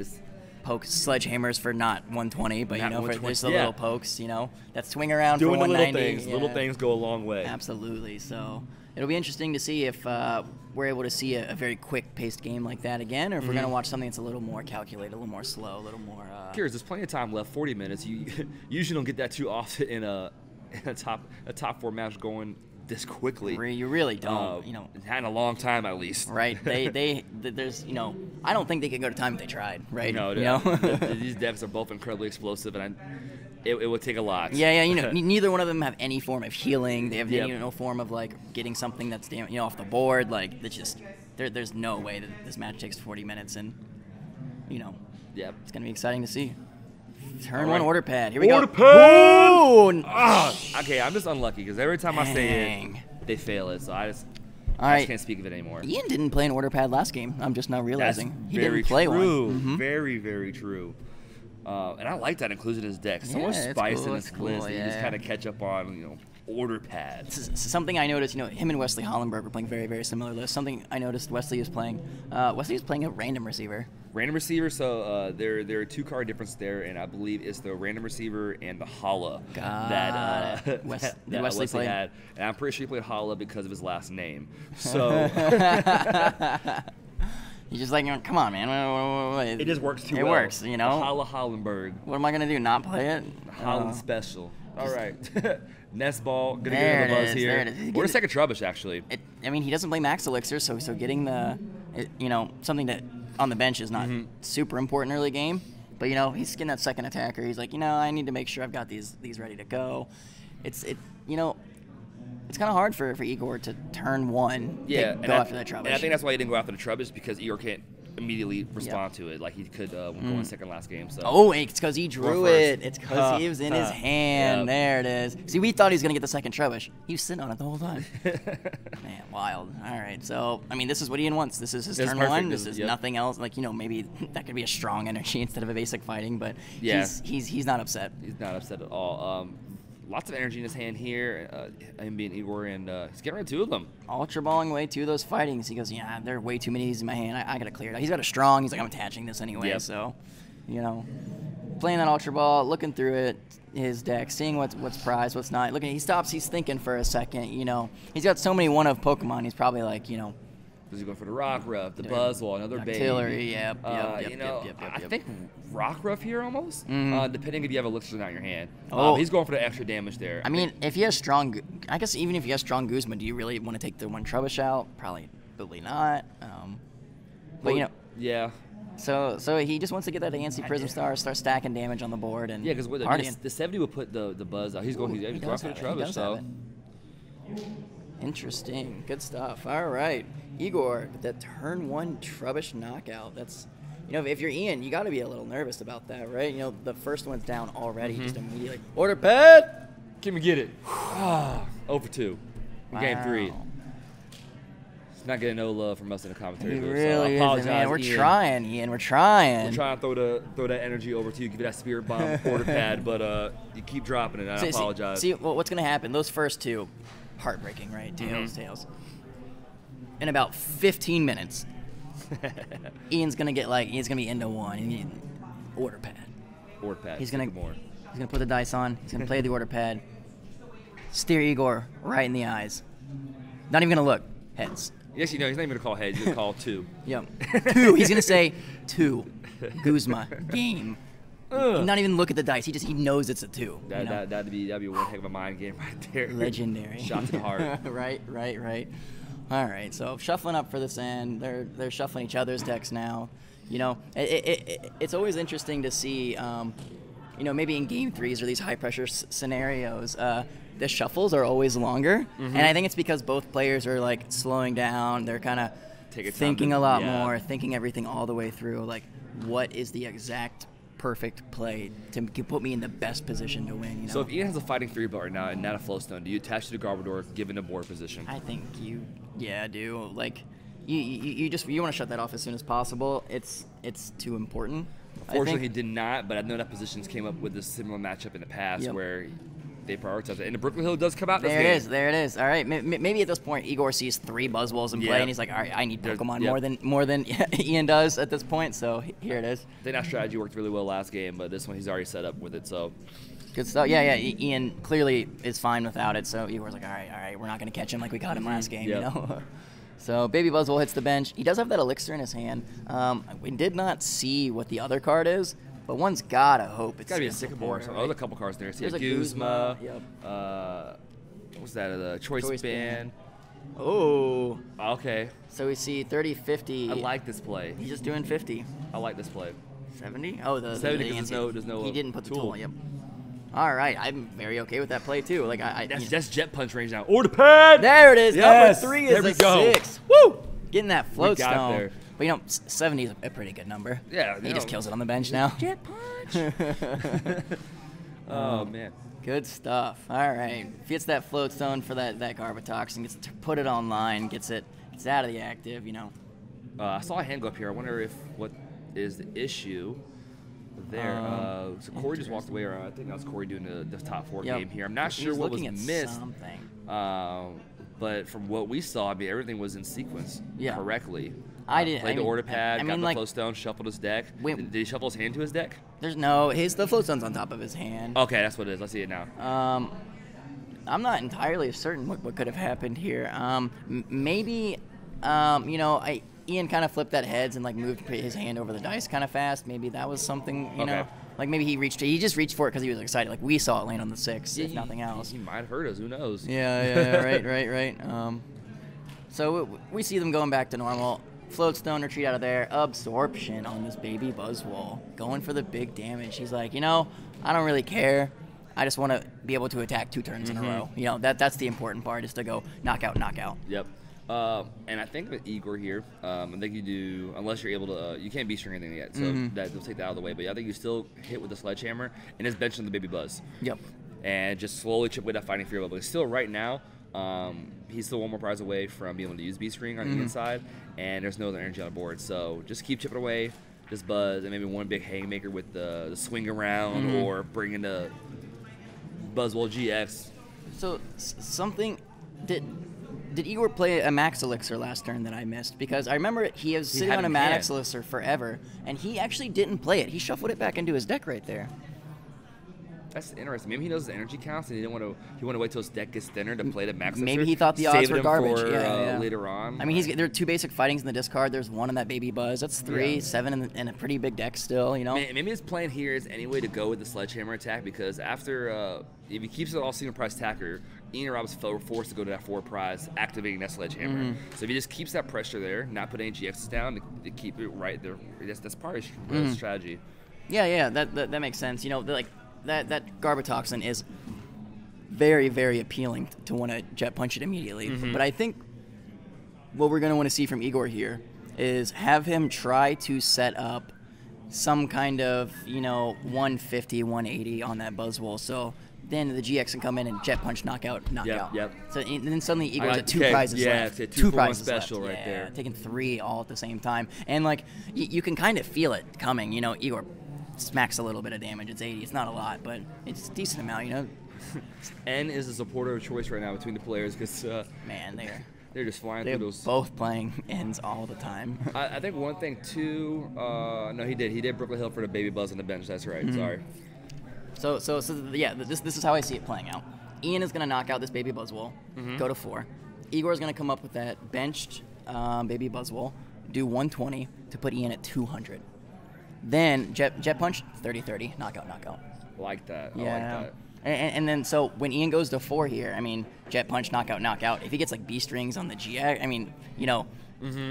pokes, sledgehammers for not 120, but you know, for just the little pokes. You know, that swing around doing for 190. The little things. Little things go a long way. Absolutely. So it'll be interesting to see if we're able to see a very quick-paced game like that again, or if we're going to watch something that's a little more calculated, a little more slow, a little more. Curious, there's plenty of time left. 40 minutes. You usually don't get that too often in a top 4 match going this quickly. You really don't. You know, it's had a long time at least. Right. There's, you know, I don't think they could go to time if they tried. Right. No. You know? These decks are both incredibly explosive, and it would take a lot. Yeah. You know, neither one of them have any form of healing. They have no form of like getting something that's off the board. Like it's just there's no way that this match takes 40 minutes, and you know, it's gonna be exciting to see. Turn 1 order pad. Here we go. Order pad! Okay, I'm just unlucky because every time I say it, they fail it. So I just can't speak of it anymore. Ian didn't play an order pad last game. I'm just now realizing he didn't play one. Very, very true. And I like that inclusion in his deck. So much spice in his list that you just kind of catch up on, order pads. Something I noticed, him and Wesley Hollenberg were playing very, very similar lists. Something I noticed Wesley was playing. Wesley was playing a random receiver. Random receiver, so there are 2-card difference there, and I believe it's the random receiver and the Holla that Wesley had. And I'm pretty sure he played Holla because of his last name. So he's just like, come on, man. It just works too well. It works, Holla Hollenberg. What am I gonna do? Not play it? Holland special. All right. Nest ball, gonna get the buzz here. We're a second Trubbish, actually. He doesn't play Max Elixir, so getting the, something that on the bench is not super important early game. But he's getting that second attacker. He's like, I need to make sure I've got these ready to go. It's kind of hard for Igor to turn 1. Go after that Trubbish. And I think that's why he didn't go after the Trubbish, because Igor can't immediately respond to it like he could when going second last game. So it's because he drew it. It's because he was in his hand. There it is. See, we thought he was going to get the second Trubbish. He was sitting on it the whole time. Man, wild. All right, so this is what Ian wants. This is his turn perfect. 1. This is nothing else. Like maybe that could be a strong energy instead of a basic fighting, but he's not upset. He's not upset at all. Lots of energy in his hand here, him being Igor, and he's getting rid of 2 of them. Ultra balling away 2 of those fightings. He goes, there are way too many in my hand. I got to clear it out. He's got a strong. He's like, I'm attaching this anyway. So, playing that Ultra Ball, looking through it, his deck, seeing what's prized, what's not. He stops. He's thinking for a second. He's got so many one-of Pokemon. He's probably like, Does he go for the Rockruff, the Buzzwole, another baby? Artillery, yep. I think Rockruff here almost, depending if you have Elixir not in your hand. Oh. He's going for the extra damage there. I mean, if he has strong, I guess even if he has strong Guzma, do you really want to take the 1 Trubbish out? Probably not. But yeah. So he just wants to get that ANC Prism Star, start stacking damage on the board, and because the 70 would put the Buzz out. He's going for the Trubbish. So interesting, good stuff. All right, Igor, that turn 1 Trubbish knockout. That's if you're Ian, you got to be a little nervous about that, right? The first one's down already, just immediately. Order pad. Can we get it? 0 for 2. Game 3. It's not getting no love from us in the commentary. He really isn't, man. We're trying, Ian. We're trying. We're trying to throw that energy over to you, give you that Spirit Bomb order pad, but you keep dropping it, and I apologize. See, what's going to happen? Those first 2, heartbreaking, right? Tails. In about 15 minutes, Ian's going to get he's going to be into 1. And order pad. Order pad. He's going to put the dice on. He's going to play the order pad. Steer Igor right in the eyes. Not even going to look. Heads. Yes, he's not even going to call heads. He's going to call 2. Yep. 2. He's going to say 2. Guzma. Game. Not even look at the dice. He knows it's a 2. That'd be one heck of a mind game right there. Legendary. Shot to the heart. Right. All right. So shuffling up for this end. They're shuffling each other's decks now. It's always interesting to see. Maybe in game 3s or these high pressure scenarios, the shuffles are always longer, and I think it's because both players are slowing down. They're kind of take a time thinking to- a lot yeah. more, thinking everything all the way through. Like, what is the exact perfect play to put me in the best position to win? You know. So if Ian has a fighting 3-bar now and not a flowstone, do you attach to the Garbodor given a board position? I think yeah, do. Like, you want to shut that off as soon as possible. It's too important. Fortunately, he did not, but I know that positions came up with a similar matchup in the past where they prioritized it. And the Brooklyn Hill does come out. There it is. All right, maybe at this point Igor sees 3 Buzzwolves in play, and he's like, all right, I need Pokemon more than Ian does at this point. So here it is. I think that strategy worked really well last game, but this one he's already set up with it. So good stuff. Yeah. Ian clearly is fine without it. So Igor's like, all right, we're not gonna catch him like we caught him last game. You know. So Baby Buzzwole hits the bench. He does have that elixir in his hand. We did not see what the other card is, but one's gotta hope it's gotta be a Sycamore. Right? So there's a couple cards there. See There's a a Guzma. Yep. What's that? The Choice Band. Oh. Okay. So we see 30, 50. I like this play. He's just doing 50. I like this play. 70? Oh, the 70 the because there's no he didn't put the tool. tool. Yep. All right, I'm very okay with that play too. Like That's Jet Punch range now. Order pad. there it is. Yes. Number 3 There is we a go. 6. Woo! Getting that We float got stone. there. But 70 is a pretty good number. Yeah, He just kills it on the bench now. Jet Punch. Oh man. Good stuff. All right. Gets that float stone for that Garbatox and gets to put it online, gets out of the active, I saw a hand go up here. I wonder what is the issue there. So Corey just walked away. Or I think that was Corey doing the top 4 game here. I'm not sure what was missed. But from what we saw, I mean, everything was in sequence correctly. Played the order pad, got the flow stone, shuffled his deck. Did he shuffle his hand to his deck? The float stone's on top of his hand. Okay, that's what it is. I see it now. I'm not entirely certain what could have happened here. Maybe, Ian kind of flipped that heads and moved his hand over the dice kind of fast. Maybe that was something, you know. Like maybe he just reached for it because he was excited. Like we saw it land on the 6, if nothing else. He might hurt us. Who knows? Yeah. Right. So we see them going back to normal. Float stone, retreat out of there. Absorption on this Baby Buzzwole. Going for the big damage. He's like, I don't really care. I just want to be able to attack 2 turns in a row. That's the important part, is to go knockout. Yep. And I think with Igor here, I think you do, unless you're able to, you can't B-string anything yet, so we'll take that out of the way. But I think you still hit with the Sledgehammer and his bench on the Baby Buzz. Yep. And just slowly chip away that Fighting Fury level. But still, right now, he's still 1 more prize away from being able to use B-string on the inside, and there's no other energy on the board. So just keep chipping away this Buzz, and maybe 1 big haymaker with the swing around, or bringing the Buzzwole GX. So something Did Igor play a Max Elixir last turn that I missed? Because I remember he was sitting on a Max Elixir forever, and he actually didn't play it. He shuffled it back into his deck right there. That's interesting. Maybe he knows his energy counts, and he want to wait till his deck gets thinner to play the Max Elixir. Maybe he thought the odds were garbage. For, later on. I mean, there are 2 basic fightings in the discard. There's 1 in that Baby Buzz. That's 3, 7, and a pretty big deck still. Maybe his plan here is any way to go with the Sledgehammer attack, because after if he keeps it all single prize attacker, Ian and Robb is forced to go to that 4 prize, activating that Sledgehammer. So if he just keeps that pressure there, not put any GXs down to keep it right there, that's part of his strategy. Yeah, that makes sense. That Garbatoxin is very, very appealing to want to Jet Punch it immediately. But I think what we're going to want to see from Igor here is have him try to set up some kind of, 150, 180 on that Buzzwole. So then the GX can come in and Jet Punch, knockout. Yep. So and then suddenly Igor's at 2 prizes left. Yeah, 2 prizes special left. Right there. Taking 3 all at the same time. And you can kind of feel it coming. Igor smacks a little bit of damage. It's 80. It's not a lot, but it's a decent amount, N is a supporter of choice right now between the players, because man, they're just flying they're through those. Both playing ends all the time. I think one thing too. No, he did Brooklyn Hill for the Baby Buzz on the bench. That's right. Sorry. So this is how I see it playing out. Ian is gonna knock out this Baby Buzzwole, go to 4. Igor is gonna come up with that benched Baby Buzzwole, do 120 to put Ian at 200. Then Jet Punch, 30-30, knockout. Like that. Yeah. I like that. And then so when Ian goes to 4 here, Jet Punch, knockout. If he gets B strings on the GX,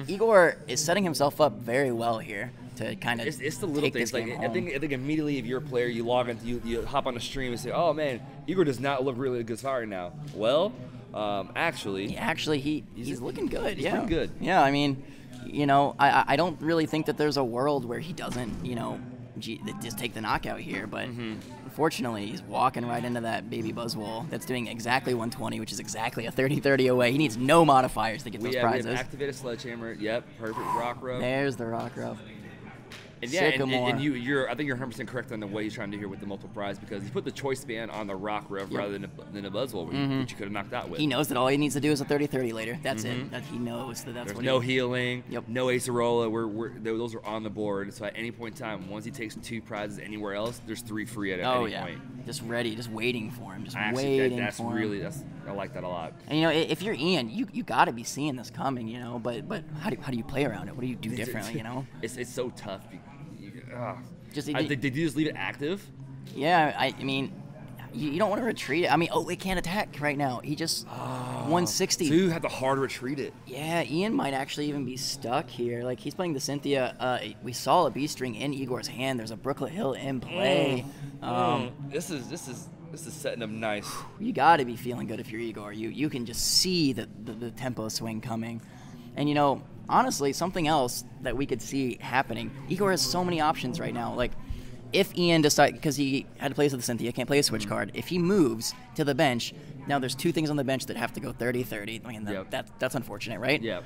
Igor is setting himself up very well here to kind of. It's the little things. I think immediately if you're a player, you log in, you hop on the stream and say, "Oh man, Igor does not look really good right now." Well, actually, he's looking good. He's pretty good. Yeah, you know, I don't really think that there's a world where he doesn't, you know, just take the knockout here. But unfortunately, he's walking right into that baby Buzzwole that's doing exactly 120, which is exactly a 30-30 away. He needs no modifiers to get those prizes. We have activated Sledgehammer. Yep, perfect Rock Ruff. There's the Rock Ruff. And yeah, and you're I think you're 100% correct on the way he's trying to do here with the multiple prize, because he put the choice span on the Rock Ruff rather than a Buzzwole, which you could have knocked out with. He knows that all he needs to do is a 30-30 later. That's it. That he knows that that's There's what no healing, Yep. no Acerola. Those are on the board. So at any point in time, once he takes 2 prizes anywhere else, there's 3 free at any point. Just ready, just waiting for him, I like that a lot. And you know, if you're Ian, you got to be seeing this coming, you know. But how do you play around it? What do you do differently, you know? It's so tough. Did you just leave it active? Yeah, I mean, you don't want to retreat it. I mean, it can't attack right now. He just 160. So you have to hard retreat it. Yeah, Ian might actually even be stuck here. Like, he's playing the Cynthia. We saw a B-string in Igor's hand. There's a Brooklet Hill in play. This is setting up nice. You got to be feeling good if you're Igor. You can just see the tempo swing coming. And, you know, honestly, something else that we could see happening, Igor has so many options right now. Like, if Ian decides, because he had to play with the Cynthia, can't play a switch card, if he moves to the bench, now there's 2 things on the bench that have to go 30-30. I mean, that's unfortunate, right? Yeah.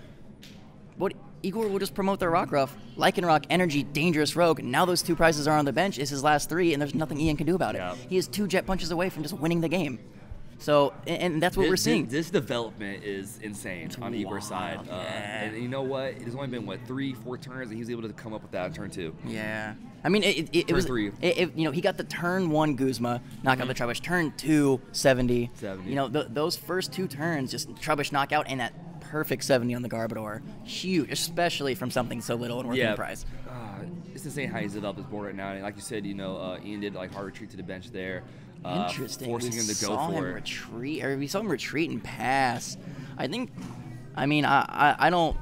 But Igor will just promote the Rock Ruff, Lycanroc, Energy, Dangerous Rogue. Now those 2 prizes are on the bench. It's his last 3, and there's nothing Ian can do about it. He is 2 jet punches away from just winning the game. So, and that's what we're seeing. This development is insane on Igor's side. And you know what? It's only been, 3-4 turns, and he was able to come up with that on turn 2. Yeah. I mean, it was 3. You know, he got the turn 1 Guzma, knock out the Trubbish. Turn 2, 70. You know, those first 2 turns, just Trubbish knockout and that perfect 70 on the Garbodor. Huge, especially from something so little and worth the prize. It's insane how he's developed his board right now. And like you said, you know, Ian did hard retreat to the bench there. Interesting. Forcing him to go for it. We saw him retreat and pass. I don't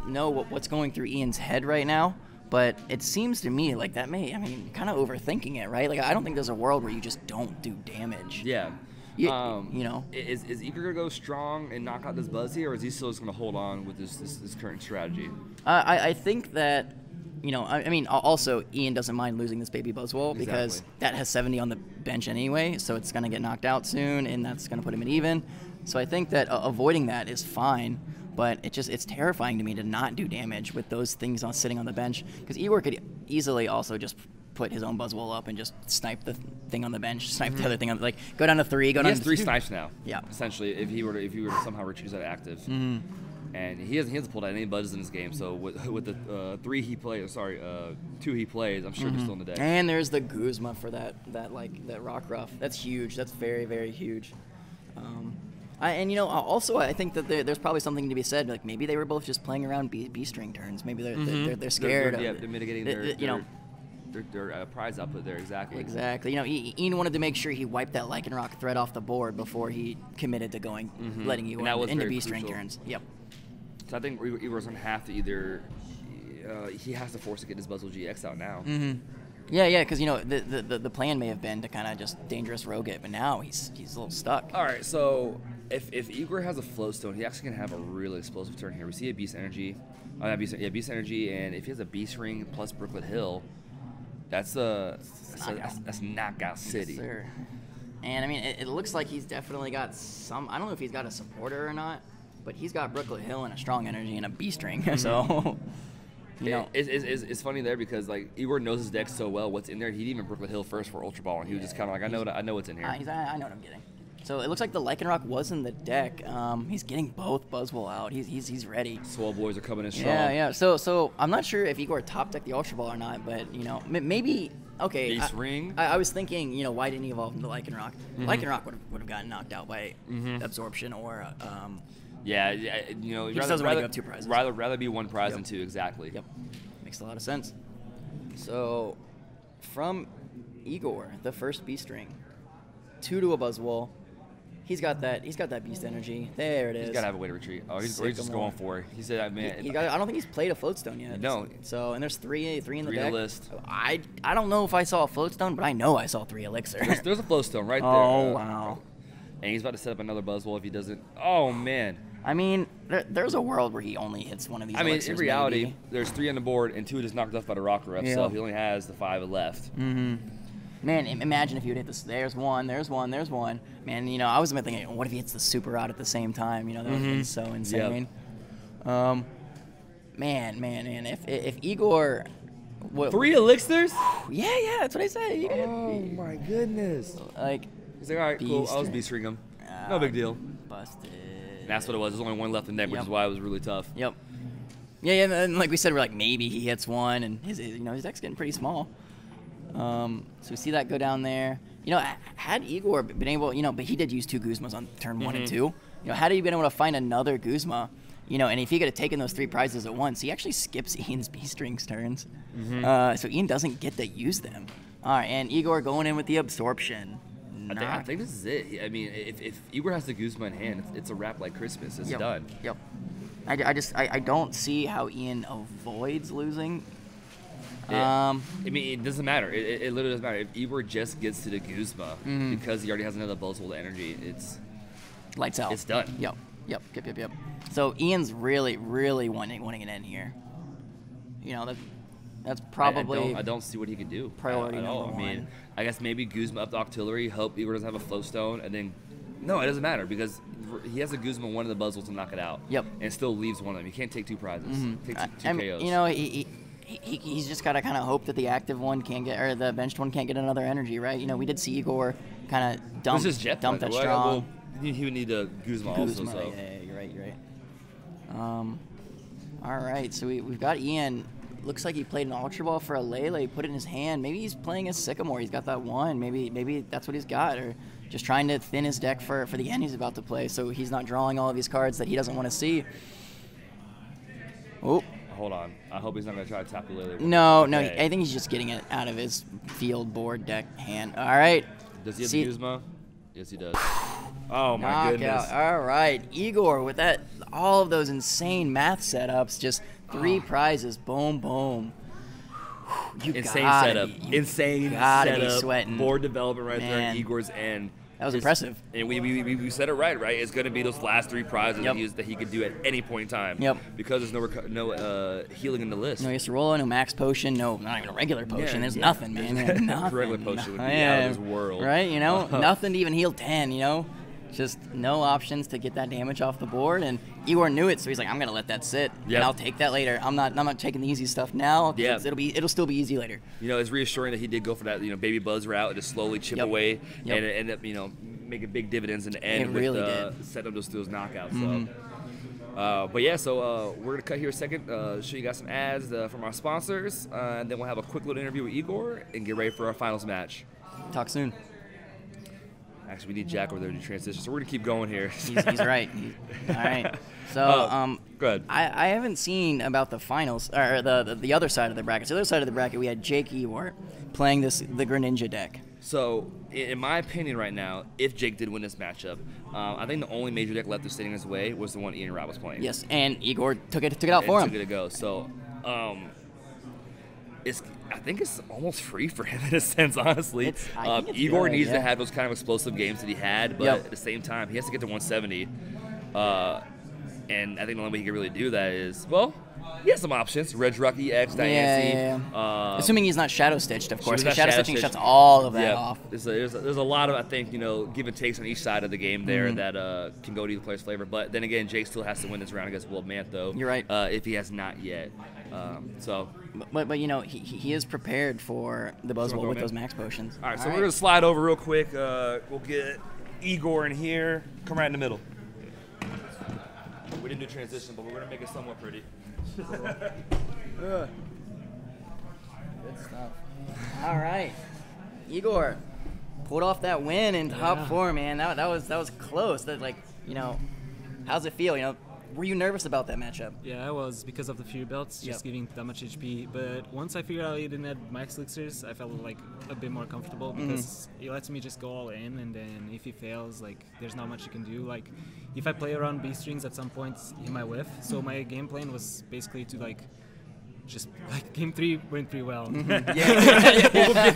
know what's going through Ian's head right now, but it seems to me like that kind of overthinking it, right? Like, I don't think there's a world where you just don't do damage. Yeah. You know. Is Igor going to go strong and knock out this Buzzy, or is he still just going to hold on with this current strategy? I think that, you know, I mean, also, Ian doesn't mind losing this baby Buzzwole because that has 70 on the bench anyway, so it's going to get knocked out soon, and that's going to put him in even. So I think that avoiding that is fine, but it's terrifying to me to not do damage with those things sitting on the bench, because Igor could easily also just put his own Buzzwole up and just snipe the thing on the bench, snipe the other thing on, like, go down to 3, go down to 2. He has 3 snipes now. Yeah. Essentially, if he were to somehow choose that active. And he hasn't pulled out any budges in this game, so with the 2 he plays, I'm sure he's still in the deck. And there's the Guzma for that Rock Ruff. That's huge. That's very, very huge. And you know, also I think that there's probably something to be said. Like, maybe they were both just playing around B string turns. Maybe they're scared. They're mitigating their prize output there. Exactly. You know, Ian wanted to make sure he wiped that Lycanroc threat off the board before he committed to letting you into B string turns. Yep. So I think Igor's going to have to either he has to force to get his Buzzwole GX out now. Yeah, because you know the plan may have been to kind of just Dangerous Rogue it, but now he's a little stuck. All right, so if Igor has a Floatstone, he actually can have a really explosive turn here. We see a Beast Energy, Beast Energy, and if he has a Beast Ring plus Brooklet Hill, that's knockout city. Yes, sir. And I mean, it looks like he's definitely got some. I don't know if he's got a supporter or not, but he's got Brooklet Hill and a Strong Energy and a Beast Ring. So. You know, it's funny there because, like, Igor knows his deck so well. What's in there? He'd even Brooklet Hill first for Ultra Ball, and he was just kind of like, I know what's in here. I know what I'm getting. So it looks like the Lycanroc was in the deck. He's getting both Buzzwole out. He's ready. Swole boys are coming in strong. Yeah. So I'm not sure if Igor top decked the Ultra Ball or not, but you know, maybe. Okay. Beast Ring. I was thinking, you know, why didn't he evolve into Lycanroc? Lycanroc would have gotten knocked out by Absorption or. Yeah, you know, he doesn't want to go 2 prizes. Rather be 1 prize than 2, exactly. Yep, makes a lot of sense. So, from Igor, the first Beast Ring, 2 to a Buzzwole. He's got that Beast Energy. There it is. He's got to have a way to retreat. Oh, he's just going for it. He said, man. I don't think he's played a Floatstone yet. No. So, and there's 3 in the deck. 3 in the list. I don't know if I saw a Floatstone, but I know I saw 3 Elixir. There's a Floatstone right there. Oh, wow. and he's about to set up another Buzzwole if he doesn't. Oh man. I mean, there's a world where he only hits one of these. I mean, elixirs, in reality, maybe. there's 3 on the board and 2 just knocked off by the rock ref, so he only has the 5 left. Man, imagine if you would hit this. There's one. Man, you know, I was thinking, what if he hits the super out at the same time? You know, that would have been so insane. Man. If Igor. 3 elixirs? Yeah, that's what I said. Oh my goodness. Like. He's like, all right, cool. I'll just beast ring him. No big deal. Busted. That's what it was. There's only 1 left in deck, which is why it was really tough. Yep. Yeah, and like we said, we're like maybe he hits one, and his deck's getting pretty small. So we see that go down there. You know, had Igor been able, you know, but he did use 2 Guzmas on turn 1 and 2. You know, had he been able to find another Guzma, you know, and if he could have taken those 3 prizes at once, he actually skips Ian's beast rings turns. So Ian doesn't get to use them. All right, and Igor going in with the absorption. I think this is it. I mean, if Igor has the Guzma in hand, it's a wrap like Christmas. It's done. Yep. I don't see how Ian avoids losing. I mean, it doesn't matter. It literally doesn't matter. If Igor just gets to the Guzma because he already has another Buzzwole to energy, it's lights out. It's done. Yep. So Ian's really wanting an end here. You know, that's probably. I don't see what he could do. Priority at all. number I mean, 1. I guess maybe Guzma up the Octillery, hope Igor doesn't have a flow stone, and then. No, it doesn't matter because he has a Guzma, one of the Buzzwoles to knock it out. Yep. And still leaves one of them. You can't take 2 prizes. Take 2 KOs. You know, he's just got to kind of hope that the active one can't get, or the benched one can't get another energy, right? You know, we did see Igor kind of dump that strong. Well, he would need a Guzma also. So. Yeah, you're right. All right, so we've got Ian. Looks like he played an Ultra Ball for a Lele. He put it in his hand. Maybe he's playing a Sycamore. He's got that one. Maybe that's what he's got, or just trying to thin his deck for the end he's about to play, so he's not drawing all of these cards that he doesn't want to see. Oh. Hold on. I hope he's not going to try to tap the Lele. No. I think he's just getting it out of his field board deck hand. All right. Does he have the Guzma? Yes, he does. Oh, my goodness. All right. Igor, with all of those insane math setups, just 3 prizes. Boom, boom. Insane setup. Insane setup. Be sweating. Board development right there at Igor's end. That was impressive. And we said it right? It's going to be those last 3 prizes that he could do at any point in time. Yep. Because there's no healing in the list. No Yasserolo, no max potion, not even a regular potion. There's nothing, man. Nothing. Regular potion would be out of this world. Right? You know, nothing to even heal 10, you know? Just no options to get that damage off the board, and Igor knew it, so he's like, I'm gonna let that sit, and I'll take that later. I'm not taking the easy stuff now. Yeah. It'll still be easy later. You know, it's reassuring that he did go for that, baby buzz route and just slowly chip away, and it ended up, making big dividends in the end setting up those knockouts. So. But yeah, so we're going to cut here a second, show you guys some ads from our sponsors, and then we'll have a quick little interview with Igor and get ready for our finals match. Talk soon. Actually, we need Jack over there to do transition, so we're going to keep going here. He's right. All right. So go ahead. I haven't seen about the finals, or the other side of the bracket. So the other side of the bracket, we had Jake Ewart playing the Greninja deck. So, in my opinion right now, if Jake did win this matchup, I think the only major deck left standing in his way was the one Ian Robb was playing. Yes, and Igor took it out for him. Took it to go. So, I think it's almost free for him in a sense, honestly. Igor needs to have those kind of explosive games that he had, but at the same time, he has to get to 170. And I think the only way he can really do that is, he has some options. Regiruck, EX, Diancie. Assuming he's not Shadow Stitched, of course, because Shadow Stitching shuts all of that off. There's a lot of, I think, give and takes on each side of the game there that can go to either player's flavor. But then again, Jake still has to win this round against Will Mantho. You're right. If he has not yet. But he is prepared for the Buzzwole with those max potions. All right, so we're going to slide over real quick. We'll get Igor in here. Come right in the middle. We didn't do transition, but we're going to make it somewhat pretty. Good stuff. All right. Igor pulled off that win in top 4, man. That was close. How's it feel? Were you nervous about that matchup? Yeah, I was, because of the Fury Belts, just giving that much HP. But once I figured out he didn't have max elixirs, I felt like a bit more comfortable because it lets me just go all in, and then if he fails, there's not much you can do. If I play around B strings at some point, he might whiff. So my game plan was basically to just like game 3 went pretty well. We'll get to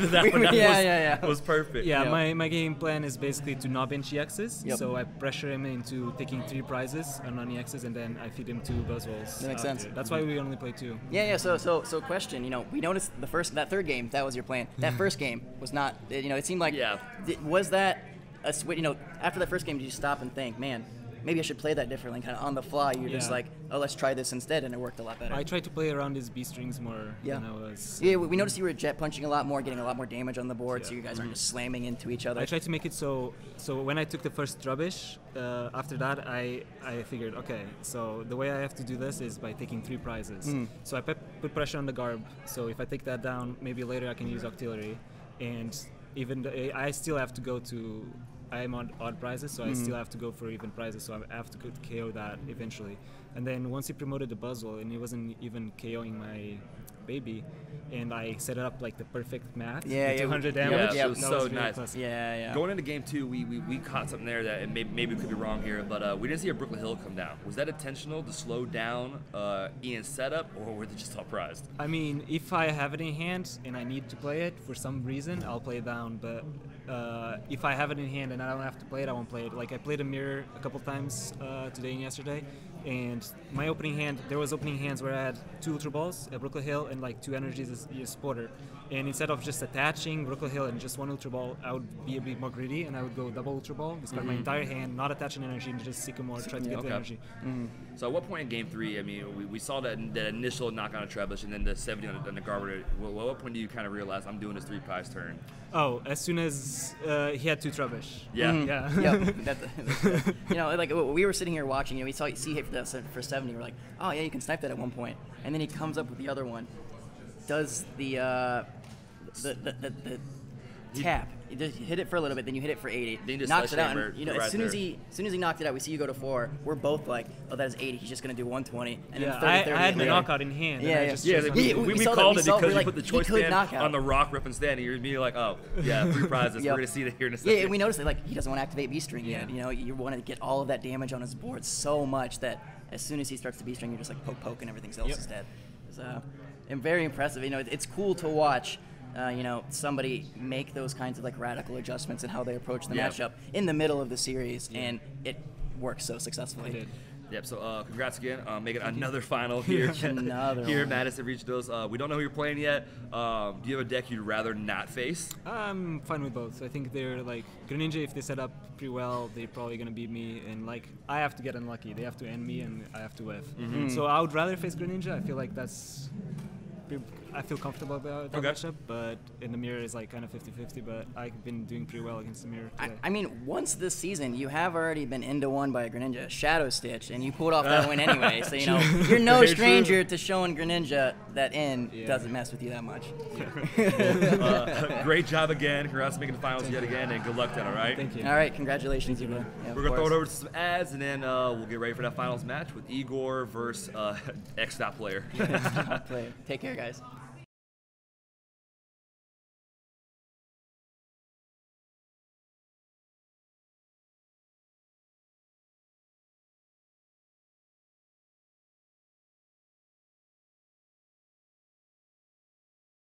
that one. Yeah. It was perfect. Yeah, my game plan is basically to not bench EXs. Yep. So I pressure him into taking 3 prizes on non-EXs, and then I feed him 2 Buzzwolls. That makes sense. That's why we only play 2. Yeah. So question. You know, we noticed that third game, that was your plan. That first game was not. You know, it seemed like. Yeah. Was that a switch? You know, after that first game, did you stop and think, man, maybe I should play that differently? Kind of on the fly, you're just like, oh, let's try this instead, and it worked a lot better. I tried to play around his B strings more than I was. Yeah, we noticed you were jet punching a lot more, getting a lot more damage on the board, so you guys aren't just slamming into each other. I tried to make it so when I took the first rubbish, after that I figured, okay, so the way I have to do this is by taking 3 prizes. So I put pressure on the Garb, so if I take that down, maybe later I can use Octillery, and even I still have to go to. I am on odd prizes, so I still have to go for even prizes, so I have to KO that eventually. And then once he promoted the Buzzwole, and he wasn't even KOing my baby, and I set it up like the perfect math, 200 damage. Yeah, it was so nice. Classic. Yeah. Going into game 2, we caught something there that, and maybe we could be wrong here, but we didn't see a Brooklyn Hill come down. Was that intentional to slow down Ian's setup, or were they just all prized? I mean, if I have it in hand and I need to play it for some reason, I'll play it down, but if I have it in hand and I don't have to play it, I won't play it. Like, I played a mirror a couple times today and yesterday, and my opening hand, there was opening hands where I had 2 Ultra Balls, a Brooklyn Hill, and like 2 energies as a spotter. And instead of just attaching Brooklyn Hill and just 1 Ultra Ball, I would be a bit more greedy, and I would go double Ultra Ball, discard my entire hand, not attach an energy, and just Sycamore, try to get the energy. So at what point in game 3, I mean, we saw that initial knock on a Trebuch, and then the 70 on the Garber. Well, at what point do you kind of realize I'm doing this 3 prize turn? Oh, as soon as he had 2 Trebuch. Yeah. That's you know, like we were sitting here watching. You know, we saw hit for 70. We're like, oh yeah, you can snipe that at one point, and then he comes up with the other one, does the tap. You just hit it for a little bit, then you hit it for 80. Then you just knocks it out. sledgehammer And, you know, right as soon as he knocked it out, we see you go to 4. We're both like, oh, that is 80. He's just gonna do 120. And then 30, I 30, had the later. knockout in hand. Yeah, and I yeah. just Yeah, chose we on- called it because you like, put the he choice could band knock out. on the rock reference stand, and you're immediately like, oh, yeah, 3 prizes. Yep. We're going to see it here in a second. Yeah, and we noticed that like he doesn't want to activate B-string yet. You know, you want to get all of that damage on his board so much that as soon as he starts to B-string, you're just like poke, and everything else is dead. So, and very impressive. You know, it's cool to watch. You know, somebody make those kinds of like radical adjustments in how they approach the matchup in the middle of the series, and it works so successfully. I did. Yep, so congrats again on making another final here. Another here one. at Madison Regionals. We don't know who you're playing yet. Do you have a deck you'd rather not face? I'm fine with both. I think they're like Greninja. If they set up pretty well, they're probably gonna beat me. And like I have to get unlucky. They have to end me, and I have to whiff. So I would rather face Greninja. I feel like I feel comfortable about that matchup, but in the mirror is like kind of 50-50, but I've been doing pretty well against the mirror today. I mean, once this season, you have already been into one by a Greninja, Shadow Stitch, and you pulled off that win anyway. So, you know, you're no stranger to showing Greninja that doesn't mess with you that much. Great job again. Congrats on making the finals yet again, and good luck then, all right? Thank you. All right, congratulations, Igor. Yeah, We're going to throw it over to some ads, and then we'll get ready for that finals match with Igor versus X-Dot player. Take care, guys.